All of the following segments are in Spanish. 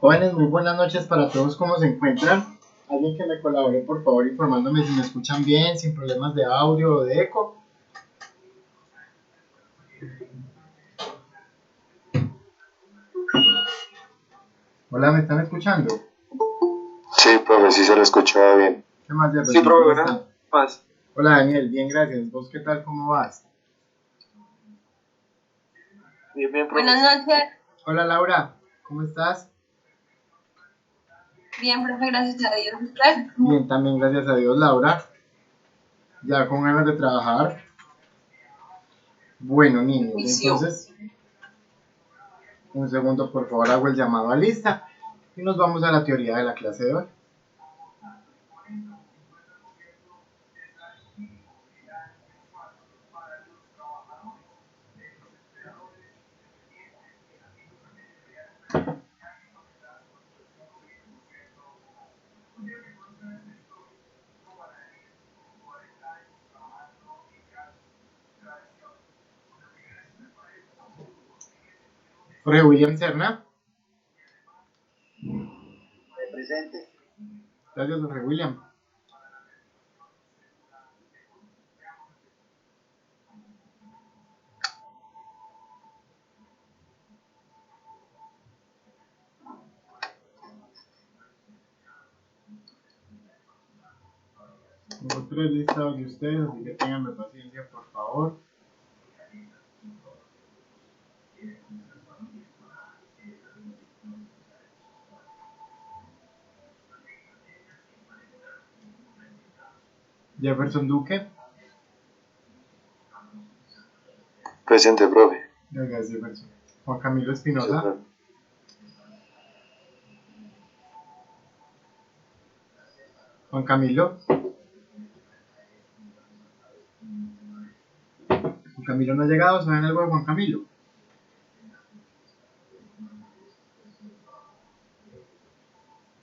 Jóvenes, muy buenas noches para todos. ¿Cómo se encuentran? Alguien que me colabore, por favor, informándome si me escuchan bien, sin problemas de audio o de eco. Hola, ¿me están escuchando? Sí, profe, sí se lo escuchaba bien. ¿Qué más, Jefferson? Sí, profe, ¿Cómo buenas están? noches. Hola, Daniel, bien, gracias. ¿Vos qué tal? ¿Cómo vas? Bien, profe. Buenas noches. Hola, Laura, ¿cómo estás? Bien, profe, gracias a Dios. ¿Usted? Bien, también, gracias a Dios, Laura. Ya con ganas de trabajar. Bueno, niños, Inicio. entonces, un segundo, por favor, hago el llamado a lista y nos vamos a la teoría de la clase de hoy. Jorge William Serna. Presente. Gracias, Jorge William. Tengo 3 listados de ustedes, así que ténganme paciencia, por favor. Jefferson Duque. Presente, profe. Gracias, Jefferson. Juan Camilo Sí, Espinosa. profe. Juan Camilo. Juan Camilo no ha llegado, ¿saben algo de Juan Camilo?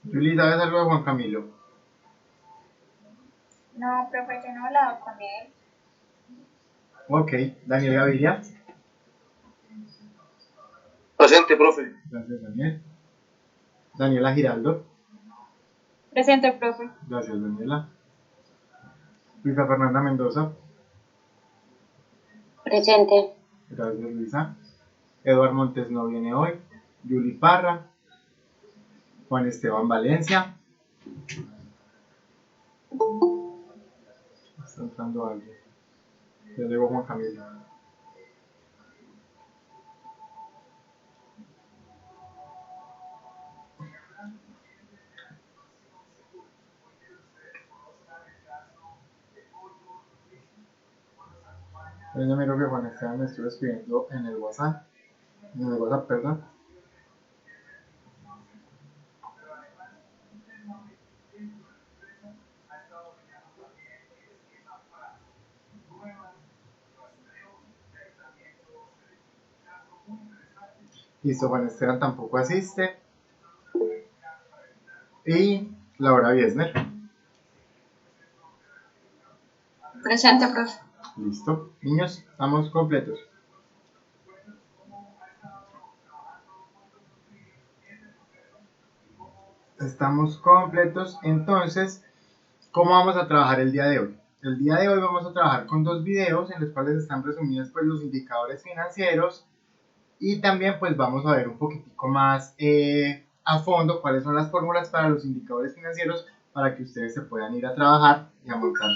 Julie, ¿sabes algo de Juan Camilo? No, profe, yo no he hablado con él. Ok, Daniel Gaviria. Presente, profe. Gracias, Daniel. Daniela Giraldo. Presente, profe. Gracias, Daniela. Luisa Fernanda Mendoza. Presente. Gracias, Luisa. Eduard Montes no viene hoy. Yuli Parra. Juan Esteban Valencia. Está entrando alguien. Ya llegó Juan Camilo. Yo miro que Juan Esteban me estuvo escribiendo en el WhatsApp. En el WhatsApp, perdón. Listo, Juan Esteban tampoco asiste. Y Laura Biesner. Presente, profe. Listo. Niños, estamos completos. Estamos completos. Entonces, ¿cómo vamos a trabajar el día de hoy? El día de hoy vamos a trabajar con 2 videos en los cuales están resumidos pues los indicadores financieros y también pues vamos a ver un poquitico más a fondo cuáles son las fórmulas para los indicadores financieros para que ustedes se puedan ir a trabajar y a montar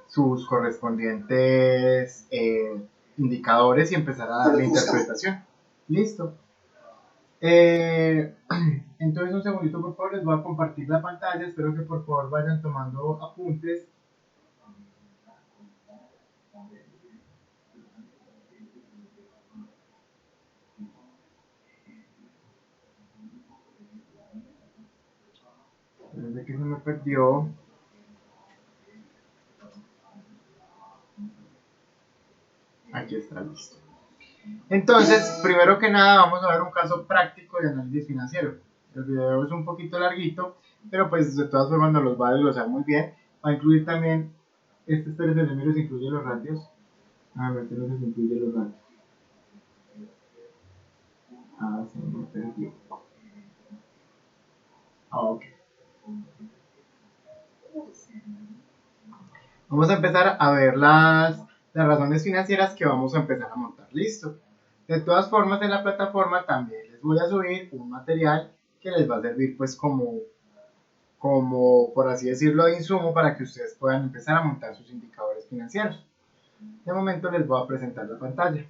sus correspondientes indicadores y empezar a darle interpretación. Listo. Entonces un segundito por favor, les voy a compartir la pantalla, espero que por favor vayan tomando apuntes. Desde que se me perdió. Aquí está, listo. Entonces, primero que nada vamos a ver un caso práctico de análisis financiero. El video es un poquito larguito, pero pues de todas formas nos los va a desglosar muy bien. Va a incluir también, espérense, se incluye los ratios. A ver, se incluye los ratios. Ah, se me perdió. Ok. Vamos a empezar a ver las razones financieras que vamos a empezar a montar. Listo. De todas formas, en la plataforma también les voy a subir un material que les va a servir pues como por así decirlo, de insumo para que ustedes puedan empezar a montar sus indicadores financieros. De momento les voy a presentar la pantalla.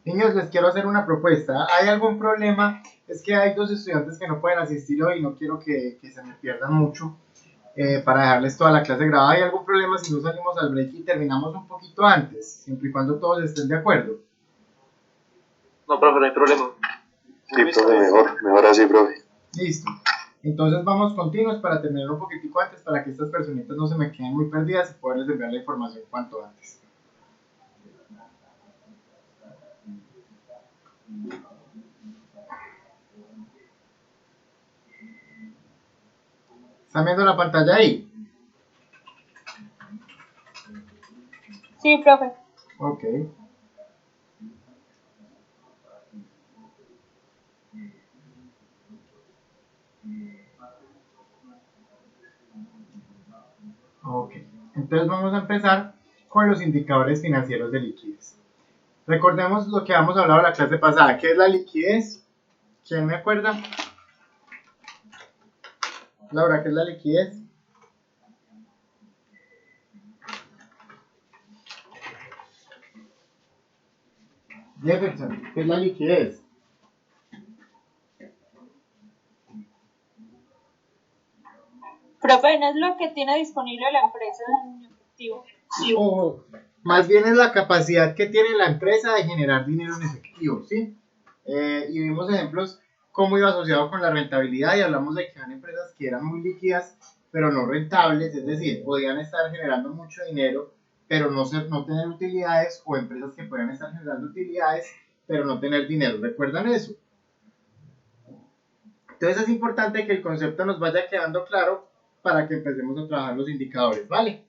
Niños, les quiero hacer una propuesta. ¿Hay algún problema? Es que hay 2 estudiantes que no pueden asistir hoy y no quiero que se me pierdan mucho para dejarles toda la clase grabada. ¿Hay algún problema si no salimos al break y terminamos un poquito antes? Siempre y cuando todos estén de acuerdo. No, profe, no hay problema. Sí, profe, mejor así, profe. Listo. Entonces vamos continuos para terminar un poquitico antes para que estas personitas no se me queden muy perdidas y poderles enviar la información cuanto antes. ¿Están viendo la pantalla ahí? Sí, profe. Ok. Ok. Entonces vamos a empezar con los indicadores financieros de liquidez. Recordemos lo que habíamos hablado en la clase pasada. ¿Qué es la liquidez? ¿Quién me acuerda? Laura, ¿qué es la liquidez? Jefferson, ¿qué es la liquidez? Profe, ¿no es lo que tiene disponible la empresa en efectivo? O más bien es la capacidad que tiene la empresa de generar dinero en efectivo, ¿sí? Y vimos ejemplos cómo iba asociado con la rentabilidad y hablamos de que eran empresas que eran muy líquidas pero no rentables, es decir, podían estar generando mucho dinero pero no tener utilidades, o empresas que podían estar generando utilidades pero no tener dinero. ¿Recuerdan eso? Entonces es importante que el concepto nos vaya quedando claro para que empecemos a trabajar los indicadores, ¿vale?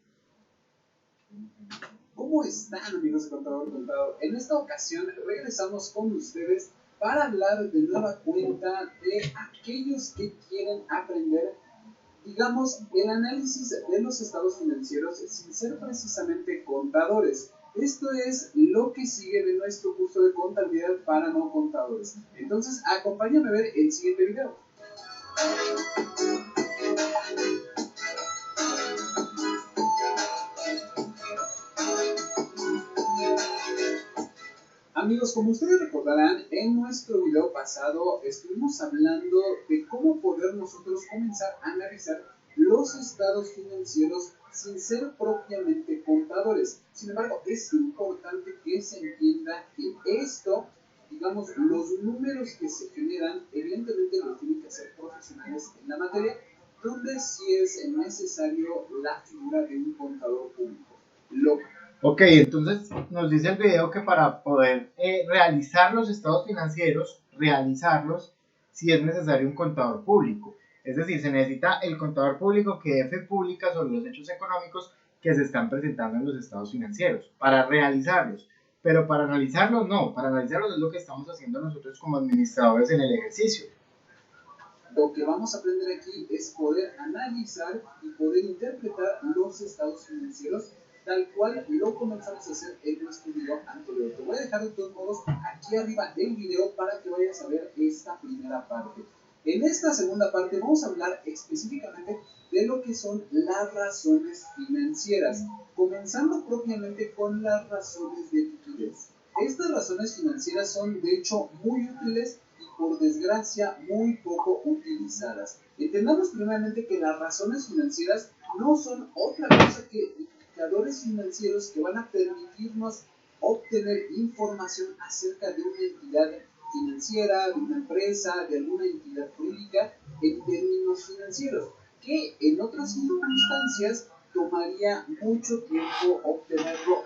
¿Cómo están, amigos de Contador Contado? En esta ocasión regresamos con ustedes para hablar de nueva cuenta de aquellos que quieren aprender, digamos, el análisis de los estados financieros sin ser precisamente contadores. Esto es lo que sigue de nuestro curso de contabilidad para no contadores. Entonces, acompáñame a ver el siguiente video. Amigos, como ustedes recordarán, en nuestro video pasado estuvimos hablando de cómo poder nosotros comenzar a analizar los estados financieros sin ser propiamente contadores. Sin embargo, es importante que se entienda que esto, digamos, los números que se generan, evidentemente los tienen que hacer profesionales en la materia, donde sí es necesario la figura de un contador público. Ok, entonces nos dice el video que para poder realizar los estados financieros, si es necesario un contador público. Es decir, se necesita el contador público que dé fe pública sobre los hechos económicos que se están presentando en los estados financieros, para realizarlos. Pero para analizarlos no, para analizarlos es lo que estamos haciendo nosotros como administradores en el ejercicio. Lo que vamos a aprender aquí es poder analizar y poder interpretar los estados financieros tal cual lo comenzamos a hacer en nuestro video anterior. Te voy a dejar de todos modos aquí arriba del video para que vayas a ver esta primera parte. En esta segunda parte vamos a hablar específicamente de lo que son las razones financieras, comenzando propiamente con las razones de liquidez. Estas razones financieras son de hecho muy útiles y por desgracia muy poco utilizadas. Entendamos primeramente que las razones financieras no son otra cosa que indicadores financieros que van a permitirnos obtener información acerca de una entidad financiera, de una empresa, de alguna entidad pública en términos financieros, que en otras circunstancias tomaría mucho tiempo obtenerlo.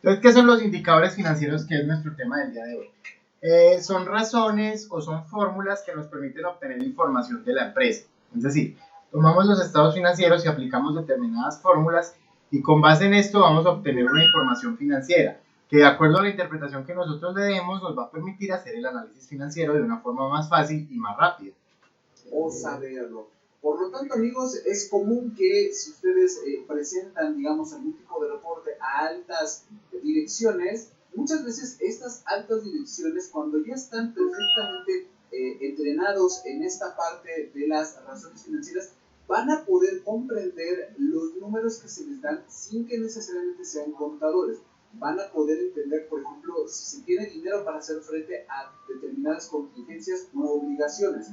Entonces, ¿qué son los indicadores financieros, que es nuestro tema del día de hoy? Son razones o son fórmulas que nos permiten obtener información de la empresa. Es decir, tomamos los estados financieros y aplicamos determinadas fórmulas y con base en esto vamos a obtener una información financiera que, de acuerdo a la interpretación que nosotros le demos, nos va a permitir hacer el análisis financiero de una forma más fácil y más rápida. o saberlo. Por lo tanto, amigos, es común que si ustedes presentan, digamos, algún tipo de reporte a altas direcciones, muchas veces estas altas direcciones, cuando ya están perfectamente entrenados en esta parte de las razones financieras, van a poder comprender los números que se les dan sin que necesariamente sean contadores. Van a poder entender, por ejemplo, si se tiene dinero para hacer frente a determinadas contingencias u obligaciones.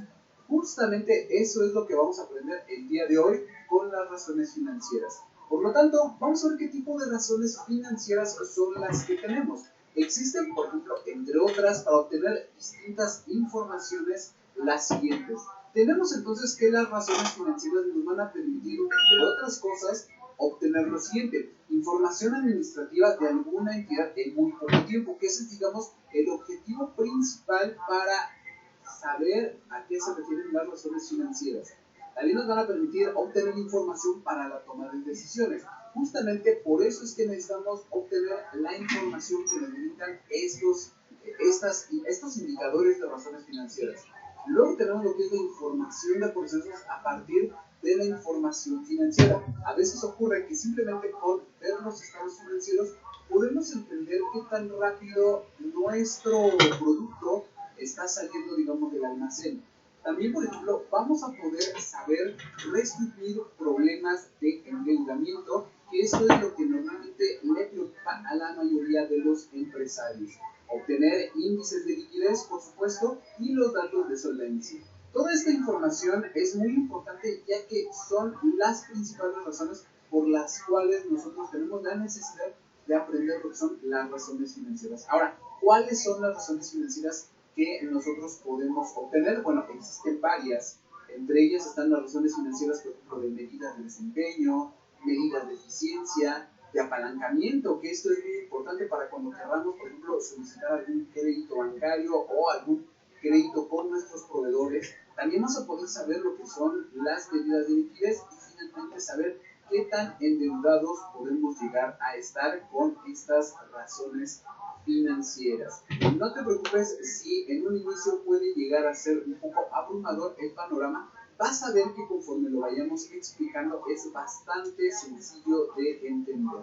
Justamente eso es lo que vamos a aprender el día de hoy con las razones financieras. Por lo tanto, vamos a ver qué tipo de razones financieras son las que tenemos. Existen, por ejemplo, entre otras, para obtener distintas informaciones, las siguientes. Tenemos entonces que las razones financieras nos van a permitir, entre otras cosas, obtener lo siguiente: información administrativa de alguna entidad en muy poco tiempo, que es, digamos, el objetivo principal para saber a qué se refieren las razones financieras. También nos van a permitir obtener información para la toma de decisiones. Justamente por eso es que necesitamos obtener la información que nos brindan estos indicadores de razones financieras. Luego tenemos lo que es la información de procesos a partir de la información financiera. A veces ocurre que simplemente con ver los estados financieros podemos entender qué tan rápido nuestro producto está saliendo, digamos, del almacén. También, por ejemplo, vamos a poder saber restituir problemas de endeudamiento, que esto es lo que normalmente le preocupa a la mayoría de los empresarios. Obtener índices de liquidez, por supuesto, y los datos de solvencia. Toda esta información es muy importante, ya que son las principales razones por las cuales nosotros tenemos la necesidad de aprender lo que son las razones financieras. Ahora, ¿cuáles son las razones financieras que nosotros podemos obtener? Bueno, existen varias. Entre ellas están las razones financieras, por ejemplo, de medidas de desempeño, medidas de eficiencia, de apalancamiento, que esto es muy importante para cuando queramos, por ejemplo, solicitar algún crédito bancario o algún crédito con nuestros proveedores. También vamos a poder saber lo que son las medidas de liquidez y finalmente saber qué tan endeudados podemos llegar a estar con estas razones financieras. No te preocupes si en un inicio puede llegar a ser un poco abrumador el panorama. Vas a ver que conforme lo vayamos explicando es bastante sencillo de entender.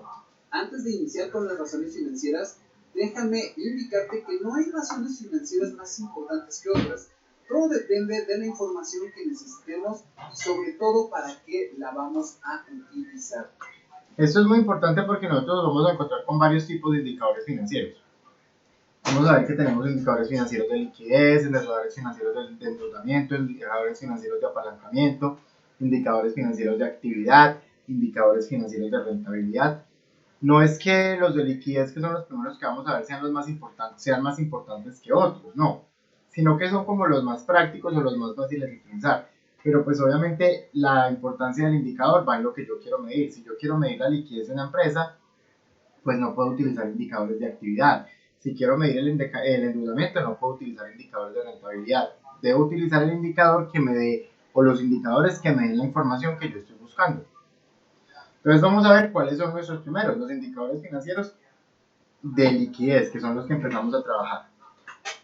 Antes de iniciar con las razones financieras, déjame indicarte que no hay razones financieras más importantes que otras. Todo depende de la información que necesitemos y sobre todo para qué la vamos a utilizar. Esto es muy importante porque nosotros vamos a encontrar con varios tipos de indicadores financieros. Vamos a ver que tenemos indicadores financieros de liquidez, indicadores financieros de endeudamiento, indicadores financieros de apalancamiento, indicadores financieros de actividad, indicadores financieros de rentabilidad. No es que los de liquidez, que son los primeros que vamos a ver, sean los más importantes, sean más importantes que otros, no, sino que son como los más prácticos o los más fáciles de utilizar. Pero pues obviamente la importancia del indicador va en lo que yo quiero medir. Si yo quiero medir la liquidez de una empresa, pues no puedo utilizar indicadores de actividad. Si quiero medir el endeudamiento, no puedo utilizar indicadores de rentabilidad. Debo utilizar el indicador que me dé, o los indicadores que me den la información que yo estoy buscando. Entonces vamos a ver cuáles son nuestros primeros, los indicadores financieros de liquidez, que son los que empezamos a trabajar.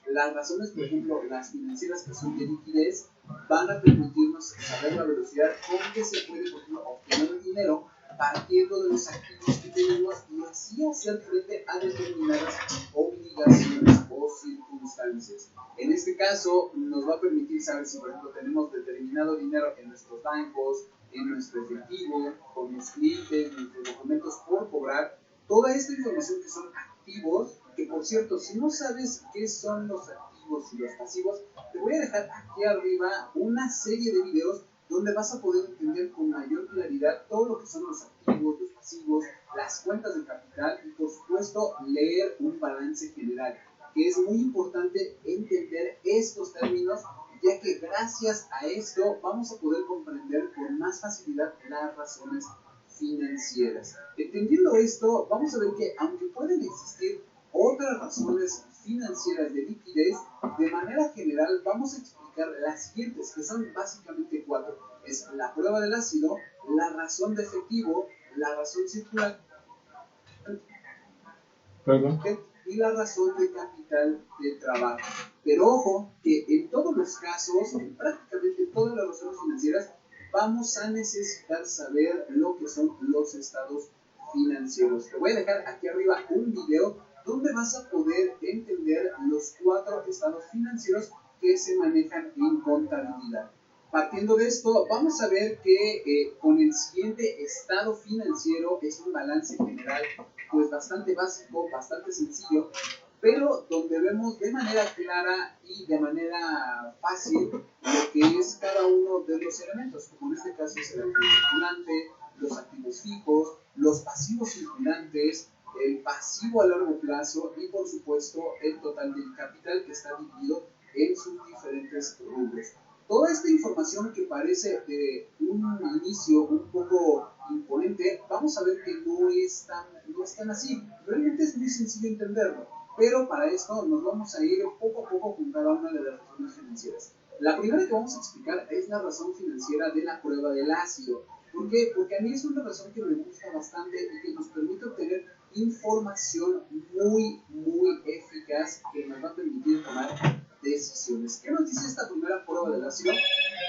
Las razones, por ejemplo, las financieras que son de liquidez, van a permitirnos saber la velocidad con que se puede, por ejemplo, obtener el dinero partiendo de los activos que tenemos y así hacer frente a determinadas obligaciones o circunstancias. En este caso, nos va a permitir saber si, por ejemplo, tenemos determinado dinero en nuestros bancos, en nuestro efectivo, con los clientes, nuestros documentos por cobrar. Toda esta información que son activos, que por cierto, si no sabes qué son los activos y los pasivos, te voy a dejar aquí arriba una serie de videos donde vas a poder entender con mayor claridad todo lo que son los activos, los pasivos, las cuentas de capital y por supuesto leer un balance general, que es muy importante entender estos términos, ya que gracias a esto vamos a poder comprender con más facilidad las razones financieras. Entendiendo esto, vamos a ver que aunque pueden existir otras razones financieras de liquidez, de manera general vamos a explicar las siguientes, que son básicamente 4. Es la prueba del ácido, la razón de efectivo, la razón circular y la razón de capital de trabajo. Pero ojo, que en todos los casos, en prácticamente todas las razones financieras, vamos a necesitar saber lo que son los estados financieros. Te voy a dejar aquí arriba un video donde vas a poder entender los 4 estados financieros que se manejan en contabilidad. Partiendo de esto, vamos a ver que con el siguiente estado financiero es un balance general pues bastante básico, bastante sencillo, pero donde vemos de manera clara y de manera fácil lo que es cada uno de los elementos, como en este caso es el activo circulante, los activos fijos, los pasivos circulantes, el pasivo a largo plazo y por supuesto el total del capital que está dividido en sus diferentes rubros. Toda esta información que parece de un inicio un poco imponente, vamos a ver que no es tan así. Realmente es muy sencillo entenderlo, pero para esto nos vamos a ir poco a poco con cada una de las razones financieras. La primera que vamos a explicar es la razón financiera de la prueba del ácido. ¿Por qué? Porque a mí es una razón que me gusta bastante y que nos permite obtener información muy eficaz que nos va a permitir tomar decisiones. ¿Qué nos dice esta primera prueba del ácido?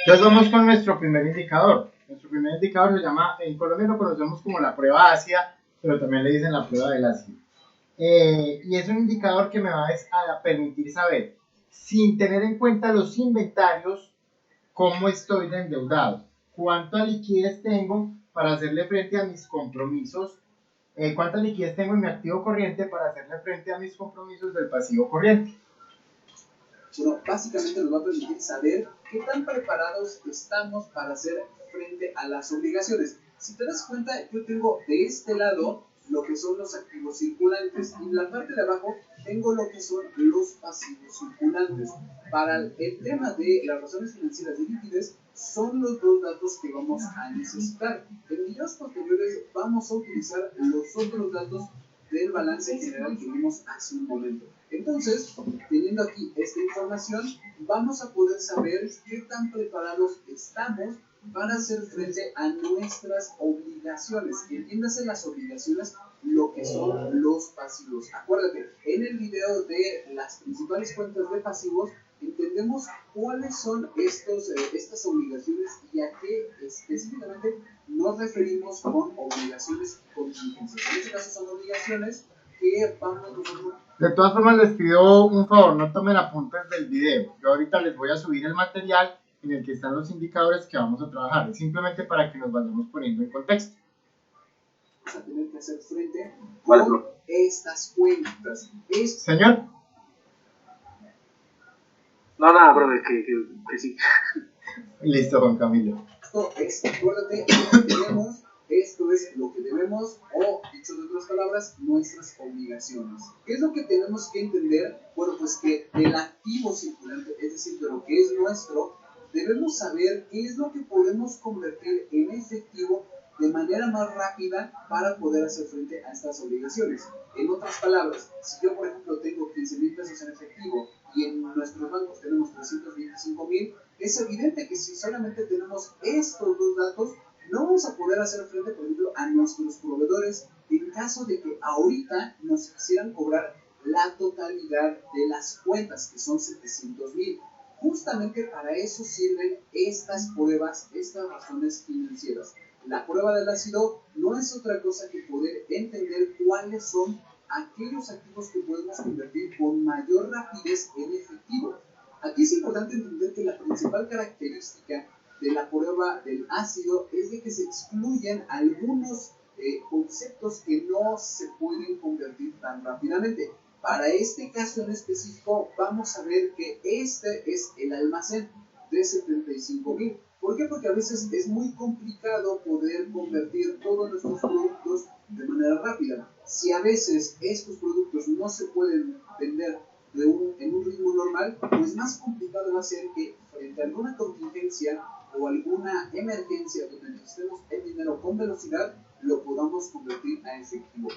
Entonces vamos con nuestro primer indicador. Nuestro primer indicador se llama, en Colombia lo conocemos como la prueba ácida, pero también le dicen la prueba del ácido. Y es un indicador que me va a permitir saber, sin tener en cuenta los inventarios, cómo estoy de endeudado, cuánta liquidez tengo para hacerle frente a mis compromisos, cuánta liquidez tengo en mi activo corriente para hacerle frente a mis compromisos del pasivo corriente. Bueno, básicamente nos va a permitir saber qué tan preparados estamos para hacer frente a las obligaciones. Si te das cuenta, yo tengo de este lado lo que son los activos circulantes y en la parte de abajo tengo lo que son los pasivos circulantes. Para el tema de las razones financieras de liquidez, son los 2 datos que vamos a necesitar. En videos posteriores vamos a utilizar los otros datos del balance general que vimos hace un momento. Entonces, teniendo aquí esta información, vamos a poder saber qué tan preparados estamos para hacer frente a nuestras obligaciones. Entiéndase las obligaciones, lo que son los pasivos. Acuérdate, en el video de las principales cuentas de pasivos, entendemos cuáles son estas obligaciones y a qué específicamente nos referimos con obligaciones contingentes. En este caso son obligaciones que vamos a... De todas formas les pido un favor, no tomen apuntes del video. Yo ahorita les voy a subir el material en el que están los indicadores que vamos a trabajar. Es simplemente para que nos vayamos poniendo en contexto. Vamos a tener que hacer frente con estas cuentas. Señor. No, nada, bro, que sí. Listo, Juan Camilo. Acuérdate, esto es lo que debemos, o dicho de otras palabras, nuestras obligaciones. ¿Qué es lo que tenemos que entender? Bueno, pues que del activo circulante, es decir, de lo que es nuestro, debemos saber qué es lo que podemos convertir en efectivo de manera más rápida para poder hacer frente a estas obligaciones. En otras palabras, si yo, por ejemplo, tengo 15,000 pesos en efectivo y en nuestros bancos tenemos 325,000, es evidente que si solamente tenemos estos 2 datos, no vamos a poder hacer frente, por ejemplo, a nuestros proveedores en caso de que ahorita nos quisieran cobrar la totalidad de las cuentas, que son 700,000. Justamente para eso sirven estas pruebas, estas razones financieras. La prueba del ácido no es otra cosa que poder entender cuáles son aquellos activos que podemos convertir con mayor rapidez en efectivo. Aquí es importante entender que la principal característica de la prueba del ácido es de que se excluyen algunos conceptos que no se pueden convertir tan rápidamente. Para este caso en específico vamos a ver que este es el almacén de 75,000. ¿Por qué? Porque a veces es muy complicado poder convertir todos nuestros productos de manera rápida. Si a veces estos productos no se pueden vender en un ritmo normal, pues más complicado va a ser que frente a alguna contingencia o alguna emergencia donde necesitemos el dinero con velocidad, lo podamos convertir a efectivo.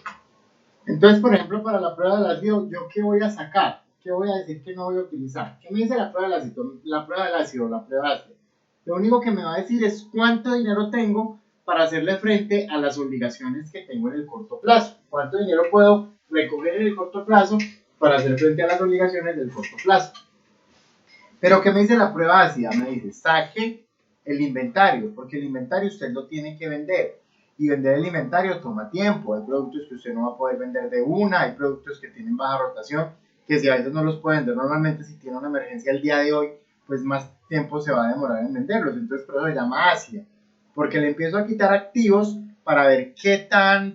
Entonces, por ejemplo, para la prueba del ácido, ¿yo qué voy a sacar? ¿Qué voy a decir que no voy a utilizar? ¿Qué me dice la prueba del ácido? La prueba ácido. Lo único que me va a decir es cuánto dinero tengo para hacerle frente a las obligaciones que tengo en el corto plazo. ¿Cuánto dinero puedo recoger en el corto plazo para hacer frente a las obligaciones del corto plazo? Pero ¿qué me dice la prueba ácida? Me dice, saque el inventario, porque el inventario usted lo tiene que vender. Y vender el inventario toma tiempo. Hay productos que usted no va a poder vender de una, hay productos que tienen baja rotación, que si a veces no los puede vender normalmente, si tiene una emergencia el día de hoy, pues más tiempo se va a demorar en venderlos. Entonces por eso se llama ácida, porque le empiezo a quitar activos para ver qué tan,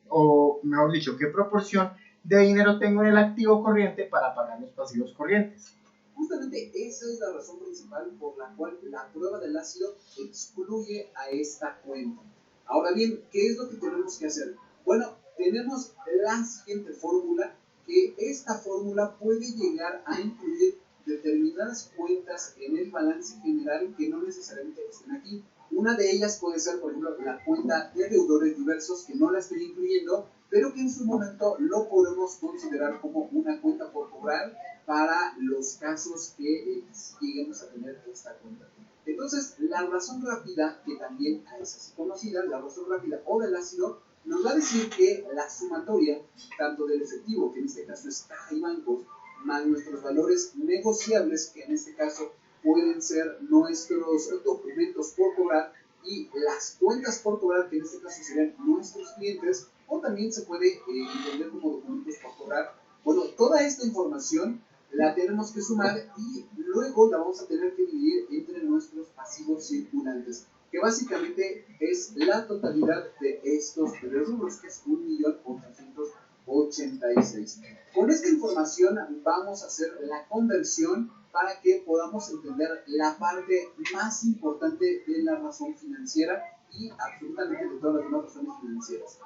o mejor dicho, qué proporción de dinero tengo en el activo corriente para pagar los pasivos corrientes. Justamente esa es la razón principal por la cual la prueba del ácido excluye a esta cuenta. Ahora bien, ¿qué es lo que tenemos que hacer? Bueno, tenemos la siguiente fórmula, que esta fórmula puede llegar a incluir determinadas cuentas en el balance general que no necesariamente estén aquí. Una de ellas puede ser, por ejemplo, la cuenta de deudores diversos, que no la estoy incluyendo, pero que en su momento lo podemos considerar como una cuenta por cobrar para los casos que lleguemos a tener esta cuenta. Entonces, la razón rápida, que también es así conocida, la razón rápida o del ácido, nos va a decir que la sumatoria, tanto del efectivo, que en este caso es caja y bancos, más nuestros valores negociables, que en este caso pueden ser nuestros documentos por cobrar, y las cuentas por cobrar, que en este caso serían nuestros clientes, o también se puede entender como documentos por cobrar. Bueno, toda esta información la tenemos que sumar y luego la vamos a tener que dividir entre nuestros pasivos circulantes, que básicamente es la totalidad de estos tres rubros, que es 1.886.000. Con esta información vamos a hacer la conversión para que podamos entender la parte más importante de la razón financiera y absolutamente de todas las demás razones financieras.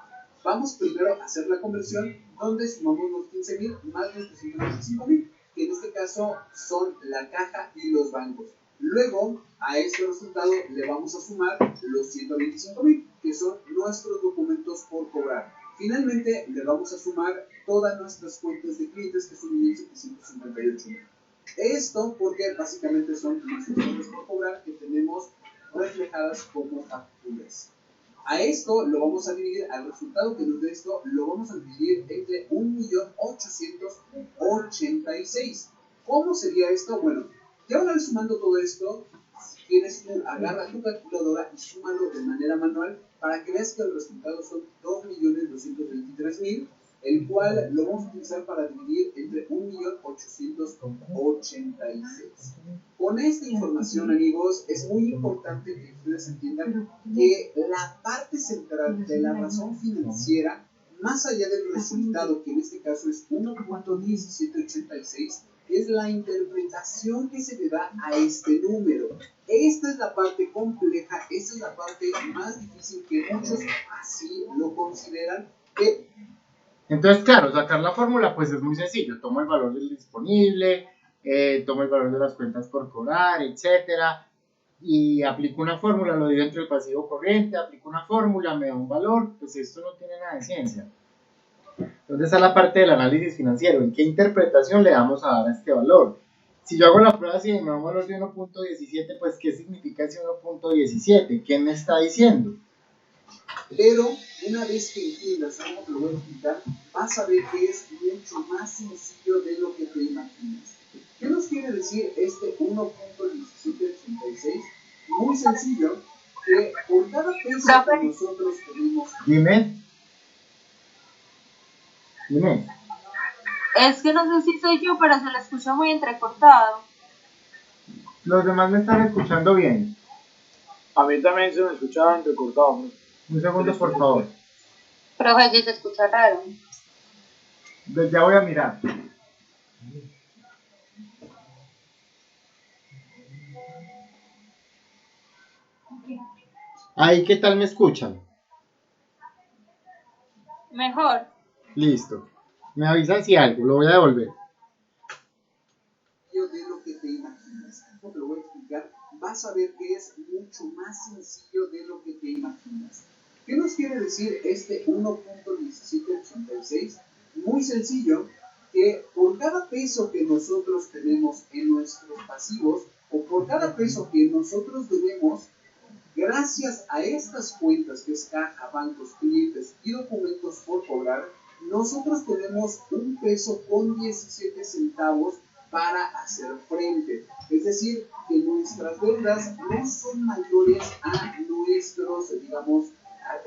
Vamos primero a hacer la conversión, donde sumamos los 15.000 más los 325.000, que en este caso son la caja y los bancos. Luego, a este resultado le vamos a sumar los 125.000, que son nuestros documentos por cobrar. Finalmente, le vamos a sumar todas nuestras cuentas de clientes, que son 1.758.000. Esto porque básicamente son nuestras cuentas por cobrar que tenemos reflejadas como facturas. A esto lo vamos a dividir, al resultado que nos dé esto, lo vamos a dividir entre 1.886.000. ¿Cómo sería esto? Bueno, ya una vez sumando todo esto, si quieres tú agarra tu calculadora y súmalo de manera manual para que veas que el resultado son 2.223.000, el cual lo vamos a utilizar para dividir entre 1.886.000. Con esta información, amigos, es muy importante que ustedes entiendan que la parte central de la razón financiera, más allá del resultado, que en este caso es 1.1786, es la interpretación que se le da a este número. Esta es la parte compleja, esta es la parte más difícil, que muchos así lo consideran. Entonces, claro, sacar la fórmula pues es muy sencillo. Tomo el valor del disponible, tomo el valor de las cuentas por cobrar, etcétera, y aplico una fórmula, lo divido entre el pasivo corriente, aplico una fórmula, me da un valor. Pues esto no tiene nada de ciencia. Entonces, esa es la parte del análisis financiero. ¿En qué interpretación le vamos a dar a este valor? Si yo hago la prueba así y me da un valor de 1.17, pues ¿qué significa ese 1.17? ¿Qué me está diciendo? Pero una vez que entiendas cómo te lo voy a explicar, vas a ver que es mucho más sencillo de lo que te imaginas. ¿Qué nos quiere decir este 1.1786? Muy sencillo, que por cada peso que nosotros tenemos... Dime. Es que no sé si soy yo, pero se lo escucha muy entrecortado. Los demás me están escuchando bien. A mí también se me escuchaba entrecortado, ¿no? Un segundo, por favor. Profe, sí se escucha raro. Ya voy a mirar. Ahí, ¿qué tal me escuchan? Mejor. Listo. Me avisan si algo, lo voy a devolver. De lo que te imaginas. ¿Cómo te lo voy a explicar? Vas a ver que es mucho más sencillo de lo que te imaginas. ¿Qué nos quiere decir este 1.1786? Muy sencillo, que por cada peso que nosotros tenemos en nuestros pasivos, o por cada peso que nosotros debemos, gracias a estas cuentas, que es caja, bancos, clientes y documentos por cobrar, nosotros tenemos 1 peso con 17 centavos para hacer frente. Es decir, que nuestras deudas no son mayores a nuestros, digamos,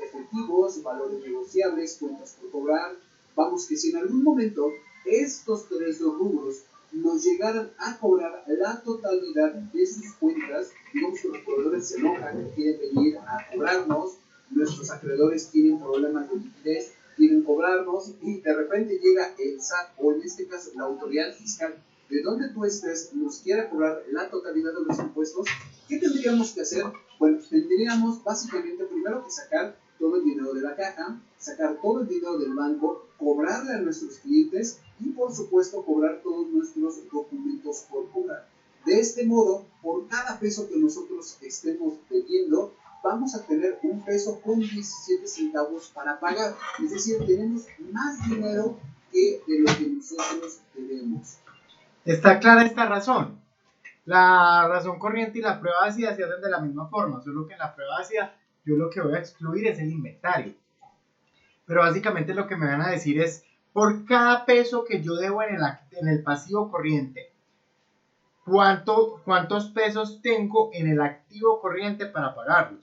efectivos, valores negociables, cuentas por cobrar. Vamos, que si en algún momento estos tres rubros nos llegaran a cobrar la totalidad de sus cuentas, digamos que los proveedores se enojan, quieren venir a cobrarnos, nuestros acreedores tienen problemas de liquidez, quieren cobrarnos, y de repente llega el SAT, o en este caso la autoridad fiscal, de donde tú estés, nos quiera cobrar la totalidad de los impuestos. ¿Qué tendríamos que hacer? Bueno, tendríamos básicamente primero que sacar todo el dinero de la caja, sacar todo el dinero del banco, cobrarle a nuestros clientes y por supuesto cobrar todos nuestros documentos por cobrar. De este modo, por cada peso que nosotros estemos debiendo, vamos a tener un peso con 17 centavos para pagar. Es decir, tenemos más dinero que de lo que nosotros debemos. Está clara esta razón. La razón corriente y la prueba ácida se hacen de la misma forma, solo que en la prueba ácida yo lo que voy a excluir es el inventario. Pero básicamente lo que me van a decir es, por cada peso que yo debo en el pasivo corriente, ¿cuántos pesos tengo en el activo corriente para pagarlos?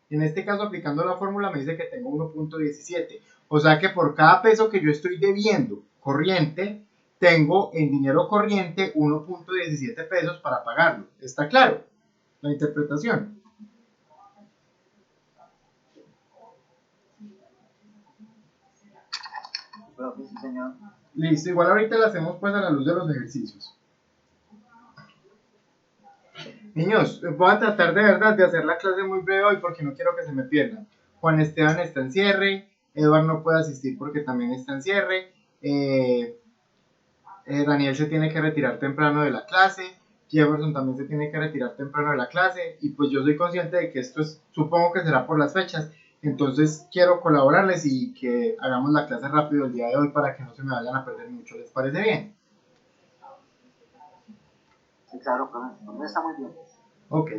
En este caso, aplicando la fórmula, me dice que tengo 1.17. O sea que por cada peso que yo estoy debiendo corriente, tengo en dinero corriente 1.17 pesos para pagarlo. ¿Está claro la interpretación? Sí, señor. Listo, igual ahorita lo hacemos pues a la luz de los ejercicios. Niños, voy a tratar de verdad de hacer la clase muy breve hoy porque no quiero que se me pierdan. Juan Esteban está en cierre, Eduard no puede asistir porque también está en cierre, Daniel se tiene que retirar temprano de la clase, Jefferson también se tiene que retirar temprano de la clase, y pues yo soy consciente de que esto supongo que será por las fechas, entonces quiero colaborarles y que hagamos la clase rápido el día de hoy para que no se me vayan a perder mucho. ¿Les parece bien? Sí, claro, pero está muy bien. Ok.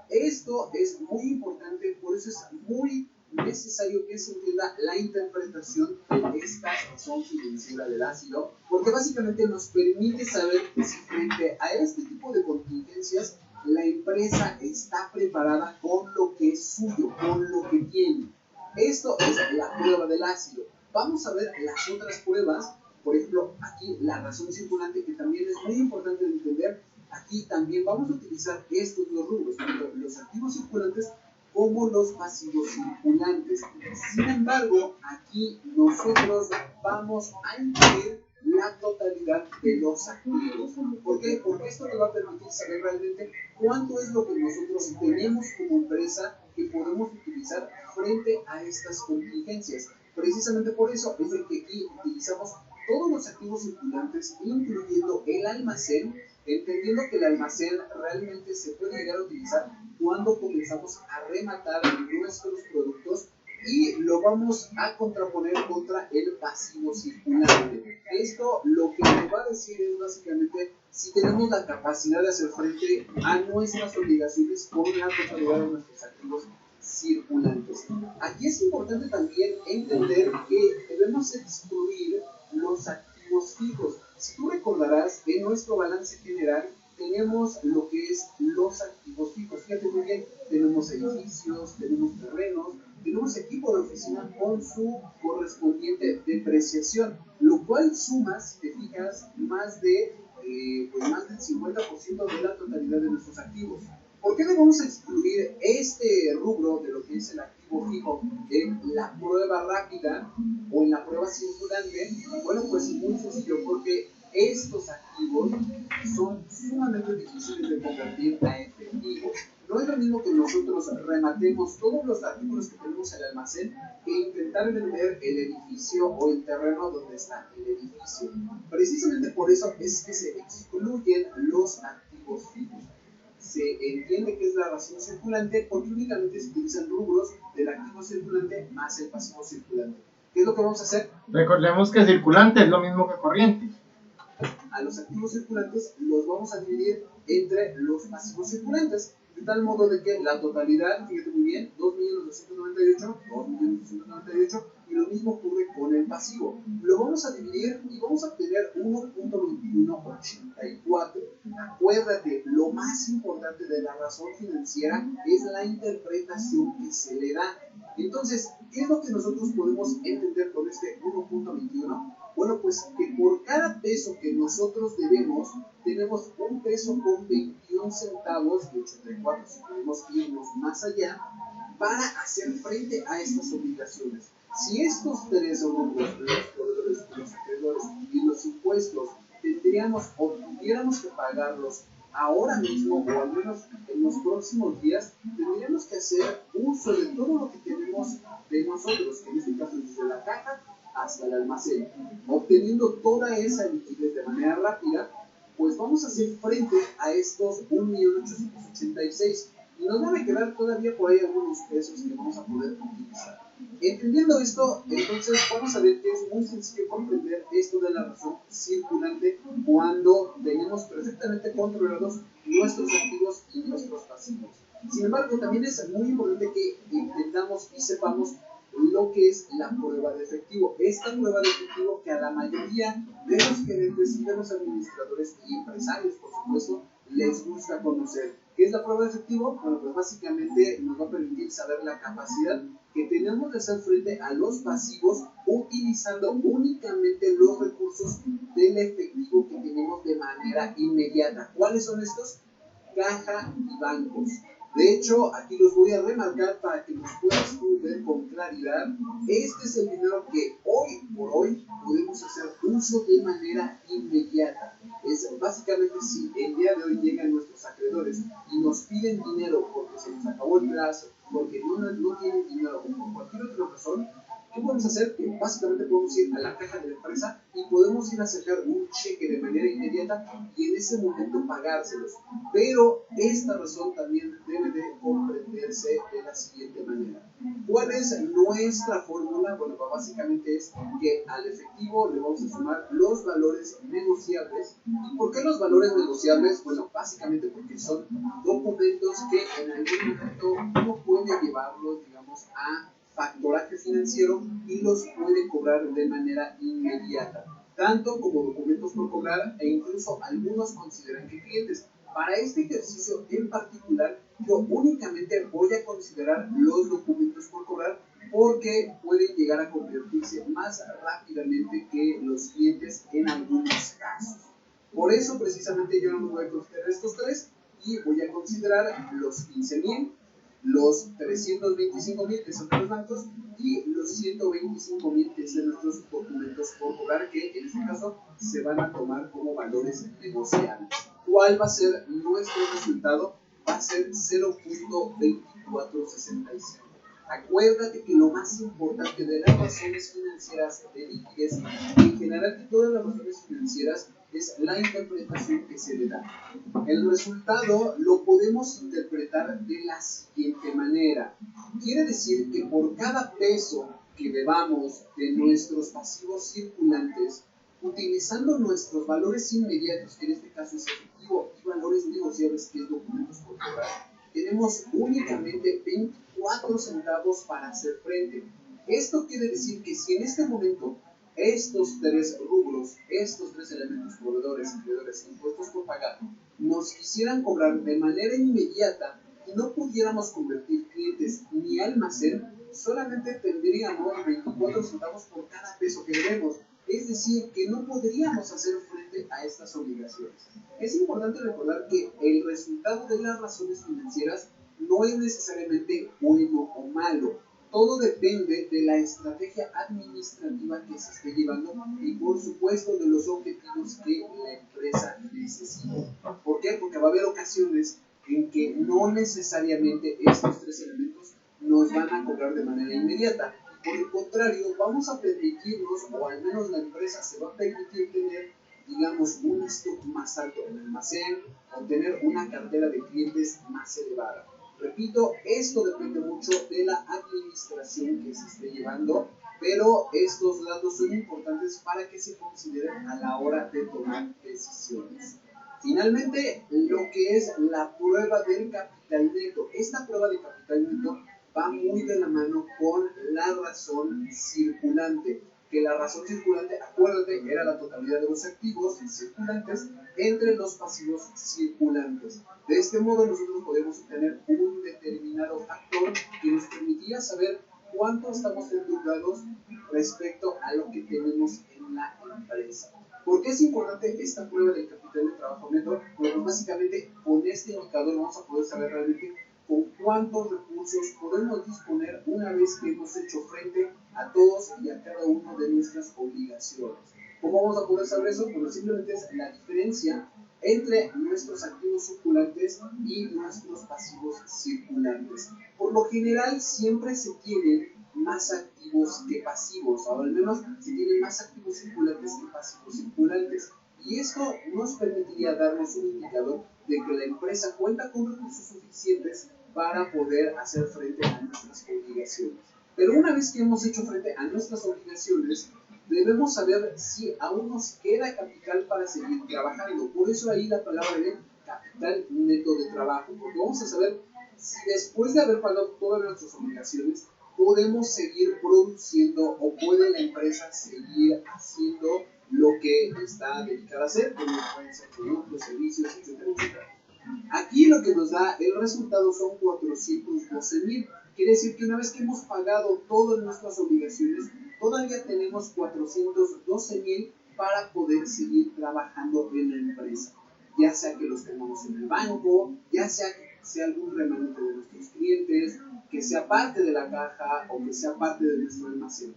Esto es muy importante, por eso es muy necesario que se entienda la interpretación de esta razón financiera del ácido, porque básicamente nos permite saber que si frente a este tipo de contingencias la empresa está preparada con lo que es suyo, con lo que tiene. Esto es la prueba del ácido. Vamos a ver las otras pruebas, por ejemplo, aquí la razón circulante, que también es muy importante de entender. Aquí también vamos a utilizar estos dos rubros, tanto los activos circulantes como los pasivos circulantes. Sin embargo, aquí nosotros vamos a incluir la totalidad de los activos. ¿Por qué? Porque esto nos va a permitir saber realmente cuánto es lo que nosotros tenemos como empresa que podemos utilizar frente a estas contingencias. Precisamente por eso es de que aquí utilizamos todos los activos circulantes, incluyendo el almacén, entendiendo que el almacén realmente se puede llegar a utilizar cuando comenzamos a rematar nuestros productos y lo vamos a contraponer contra el pasivo circulante. Esto lo que nos va a decir es básicamente si tenemos la capacidad de hacer frente a nuestras obligaciones con la totalidad de nuestros activos circulantes. Aquí es importante también entender que debemos excluir los activos fijos. Si tú recordarás, en nuestro balance general tenemos lo que es los activos fijos. Fíjate muy bien, tenemos edificios, tenemos terrenos, tenemos equipo de oficina con su correspondiente depreciación, lo cual suma, si te fijas, más del 50% de la totalidad de nuestros activos. ¿Por qué debemos excluir este rubro de lo que es el activo fijo en la prueba rápida o en la prueba circulante? Bueno, pues muy sencillo, porque estos activos son sumamente difíciles de convertir a efectivos. No es lo mismo que nosotros rematemos todos los artículos que tenemos en el almacén que intentar vender el edificio o el terreno donde está el edificio. Precisamente por eso es que se excluyen los activos fijos. Se entiende que es la razón circulante porque únicamente se utilizan rubros del activo circulante más el pasivo circulante. ¿Qué es lo que vamos a hacer? Recordemos que circulante es lo mismo que corriente. A los activos circulantes los vamos a dividir entre los pasivos circulantes, de tal modo de que la totalidad, fíjate muy bien, 2.298, 2.298, Y lo mismo ocurre con el pasivo. Lo vamos a dividir y vamos a obtener 1.2184. Acuérdate, lo más importante de la razón financiera es la interpretación que se le da. Entonces, ¿qué es lo que nosotros podemos entender con este 1.21? Bueno, pues que por cada peso que nosotros debemos, tenemos un peso con 21 centavos de 84, si podemos irnos más allá, para hacer frente a estas obligaciones. Si estos tres rubros, los proveedores, los acreedores y los impuestos, tendríamos o tuviéramos que pagarlos ahora mismo o al menos en los próximos días, tendríamos que hacer uso de todo lo que tenemos de nosotros, en este caso desde la caja hasta el almacén, obteniendo toda esa liquidez de manera rápida, pues vamos a hacer frente a estos 1.886.000 y nos van a quedar todavía por ahí algunos pesos que vamos a poder utilizar. Entendiendo esto, entonces vamos a ver que es muy sencillo comprender esto de la razón circulante cuando tenemos perfectamente controlados nuestros activos y nuestros pasivos. Sin embargo, también es muy importante que entendamos y sepamos lo que es la prueba de efectivo. Esta prueba de efectivo que a la mayoría de los gerentes y de los administradores y empresarios, por supuesto, les gusta conocer. ¿Qué es la prueba de efectivo? Bueno, pues básicamente nos va a permitir saber la capacidad que tenemos de hacer frente a los pasivos utilizando únicamente los recursos del efectivo que tenemos de manera inmediata. ¿Cuáles son estos? Caja y bancos. De hecho, aquí los voy a remarcar para que nos puedas ver con claridad. Este es el dinero que hoy por hoy podemos hacer uso de manera inmediata. Es básicamente si el día de hoy llegan nuestros acreedores y nos piden dinero porque se nos acabó el plazo, porque no tienen dinero o por cualquier otra razón, ¿qué podemos hacer? Que básicamente podemos ir a la caja de la empresa y podemos ir a sacar un cheque de manera inmediata y en ese momento pagárselos. Pero esta razón también debe de comprenderse de la siguiente manera. ¿Cuál es nuestra fórmula? Bueno, pues básicamente es que al efectivo le vamos a sumar los valores negociables. ¿Y por qué los valores negociables? Bueno, básicamente porque son documentos que en algún momento uno puede llevarlos, digamos, a factoraje financiero y los puede cobrar de manera inmediata, tanto como documentos por cobrar e incluso algunos consideran que clientes. Para este ejercicio en particular, yo únicamente voy a considerar los documentos por cobrar porque pueden llegar a convertirse más rápidamente que los clientes en algunos casos. Por eso precisamente yo no me voy a considerar estos tres y voy a considerar los 15.000, los 325.000 que son de los bancos y los 125.000 que son nuestros documentos por cobrar, que en este caso se van a tomar como valores negociables. ¿Cuál va a ser nuestro resultado? Va a ser 0.2465. Acuérdate que lo más importante de las razones financieras de liquidez, en general de todas las razones financieras, es la interpretación que se le da. El resultado lo podemos interpretar de la siguiente manera. Quiere decir que por cada peso que debamos de nuestros pasivos circulantes, utilizando nuestros valores inmediatos, que en este caso es efectivo, y valores negociables, que es documentos por cobrar, tenemos únicamente 24 centavos para hacer frente. Esto quiere decir que si en este momento estos tres rubros, estos tres elementos, proveedores, acreedores e impuestos por pagar, nos quisieran cobrar de manera inmediata y no pudiéramos convertir clientes ni almacén, solamente tendríamos 24 centavos por cada peso que debemos. Es decir, que no podríamos hacer frente a estas obligaciones. Es importante recordar que el resultado de las razones financieras no es necesariamente bueno o malo. Todo depende de la estrategia administrativa que se esté llevando y, por supuesto, de los objetivos que la empresa necesita. ¿Por qué? Porque va a haber ocasiones en que no necesariamente estos tres elementos nos van a cobrar de manera inmediata. Por el contrario, vamos a permitirnos, o al menos la empresa se va a permitir tener, digamos, un stock más alto en el almacén o tener una cartera de clientes más elevada. Repito, esto depende mucho de la administración que se esté llevando, pero estos datos son importantes para que se consideren a la hora de tomar decisiones. Finalmente, lo que es la prueba del capital neto. Esta prueba de capital neto va muy de la mano con la razón circulante. Que la razón circulante, acuérdate, era la totalidad de los activos circulantes entre los pasivos circulantes. De este modo nosotros podemos obtener un determinado factor que nos permitía saber cuánto estamos endeudados respecto a lo que tenemos en la empresa. ¿Por qué es importante esta prueba del capital de trabajo neto? Bueno, básicamente con este indicador vamos a poder saber realmente con cuántos recursos podemos disponer una vez que hemos hecho frente a todos y a cada uno de nuestras obligaciones. ¿Cómo vamos a poder saber eso? Bueno, simplemente es la diferencia entre nuestros activos circulantes y nuestros pasivos circulantes. Por lo general siempre se tienen más activos que pasivos, o al menos se tienen más activos circulantes que pasivos circulantes. Y esto nos permitiría darnos un indicador de que la empresa cuenta con recursos suficientes para poder hacer frente a nuestras obligaciones. Pero una vez que hemos hecho frente a nuestras obligaciones, debemos saber si aún nos queda capital para seguir trabajando. Por eso ahí la palabra de capital neto de trabajo, porque vamos a saber si después de haber pagado todas nuestras obligaciones, podemos seguir produciendo o puede la empresa seguir haciendo lo que está dedicada a hacer, como pueden ser productos, servicios, etcétera, etcétera. Aquí lo que nos da el resultado son 412,000. Quiere decir que una vez que hemos pagado todas nuestras obligaciones, todavía tenemos 412,000 para poder seguir trabajando en la empresa. Ya sea que los tengamos en el banco, ya sea que sea algún remanente de nuestros clientes, que sea parte de la caja o que sea parte de nuestro almacén.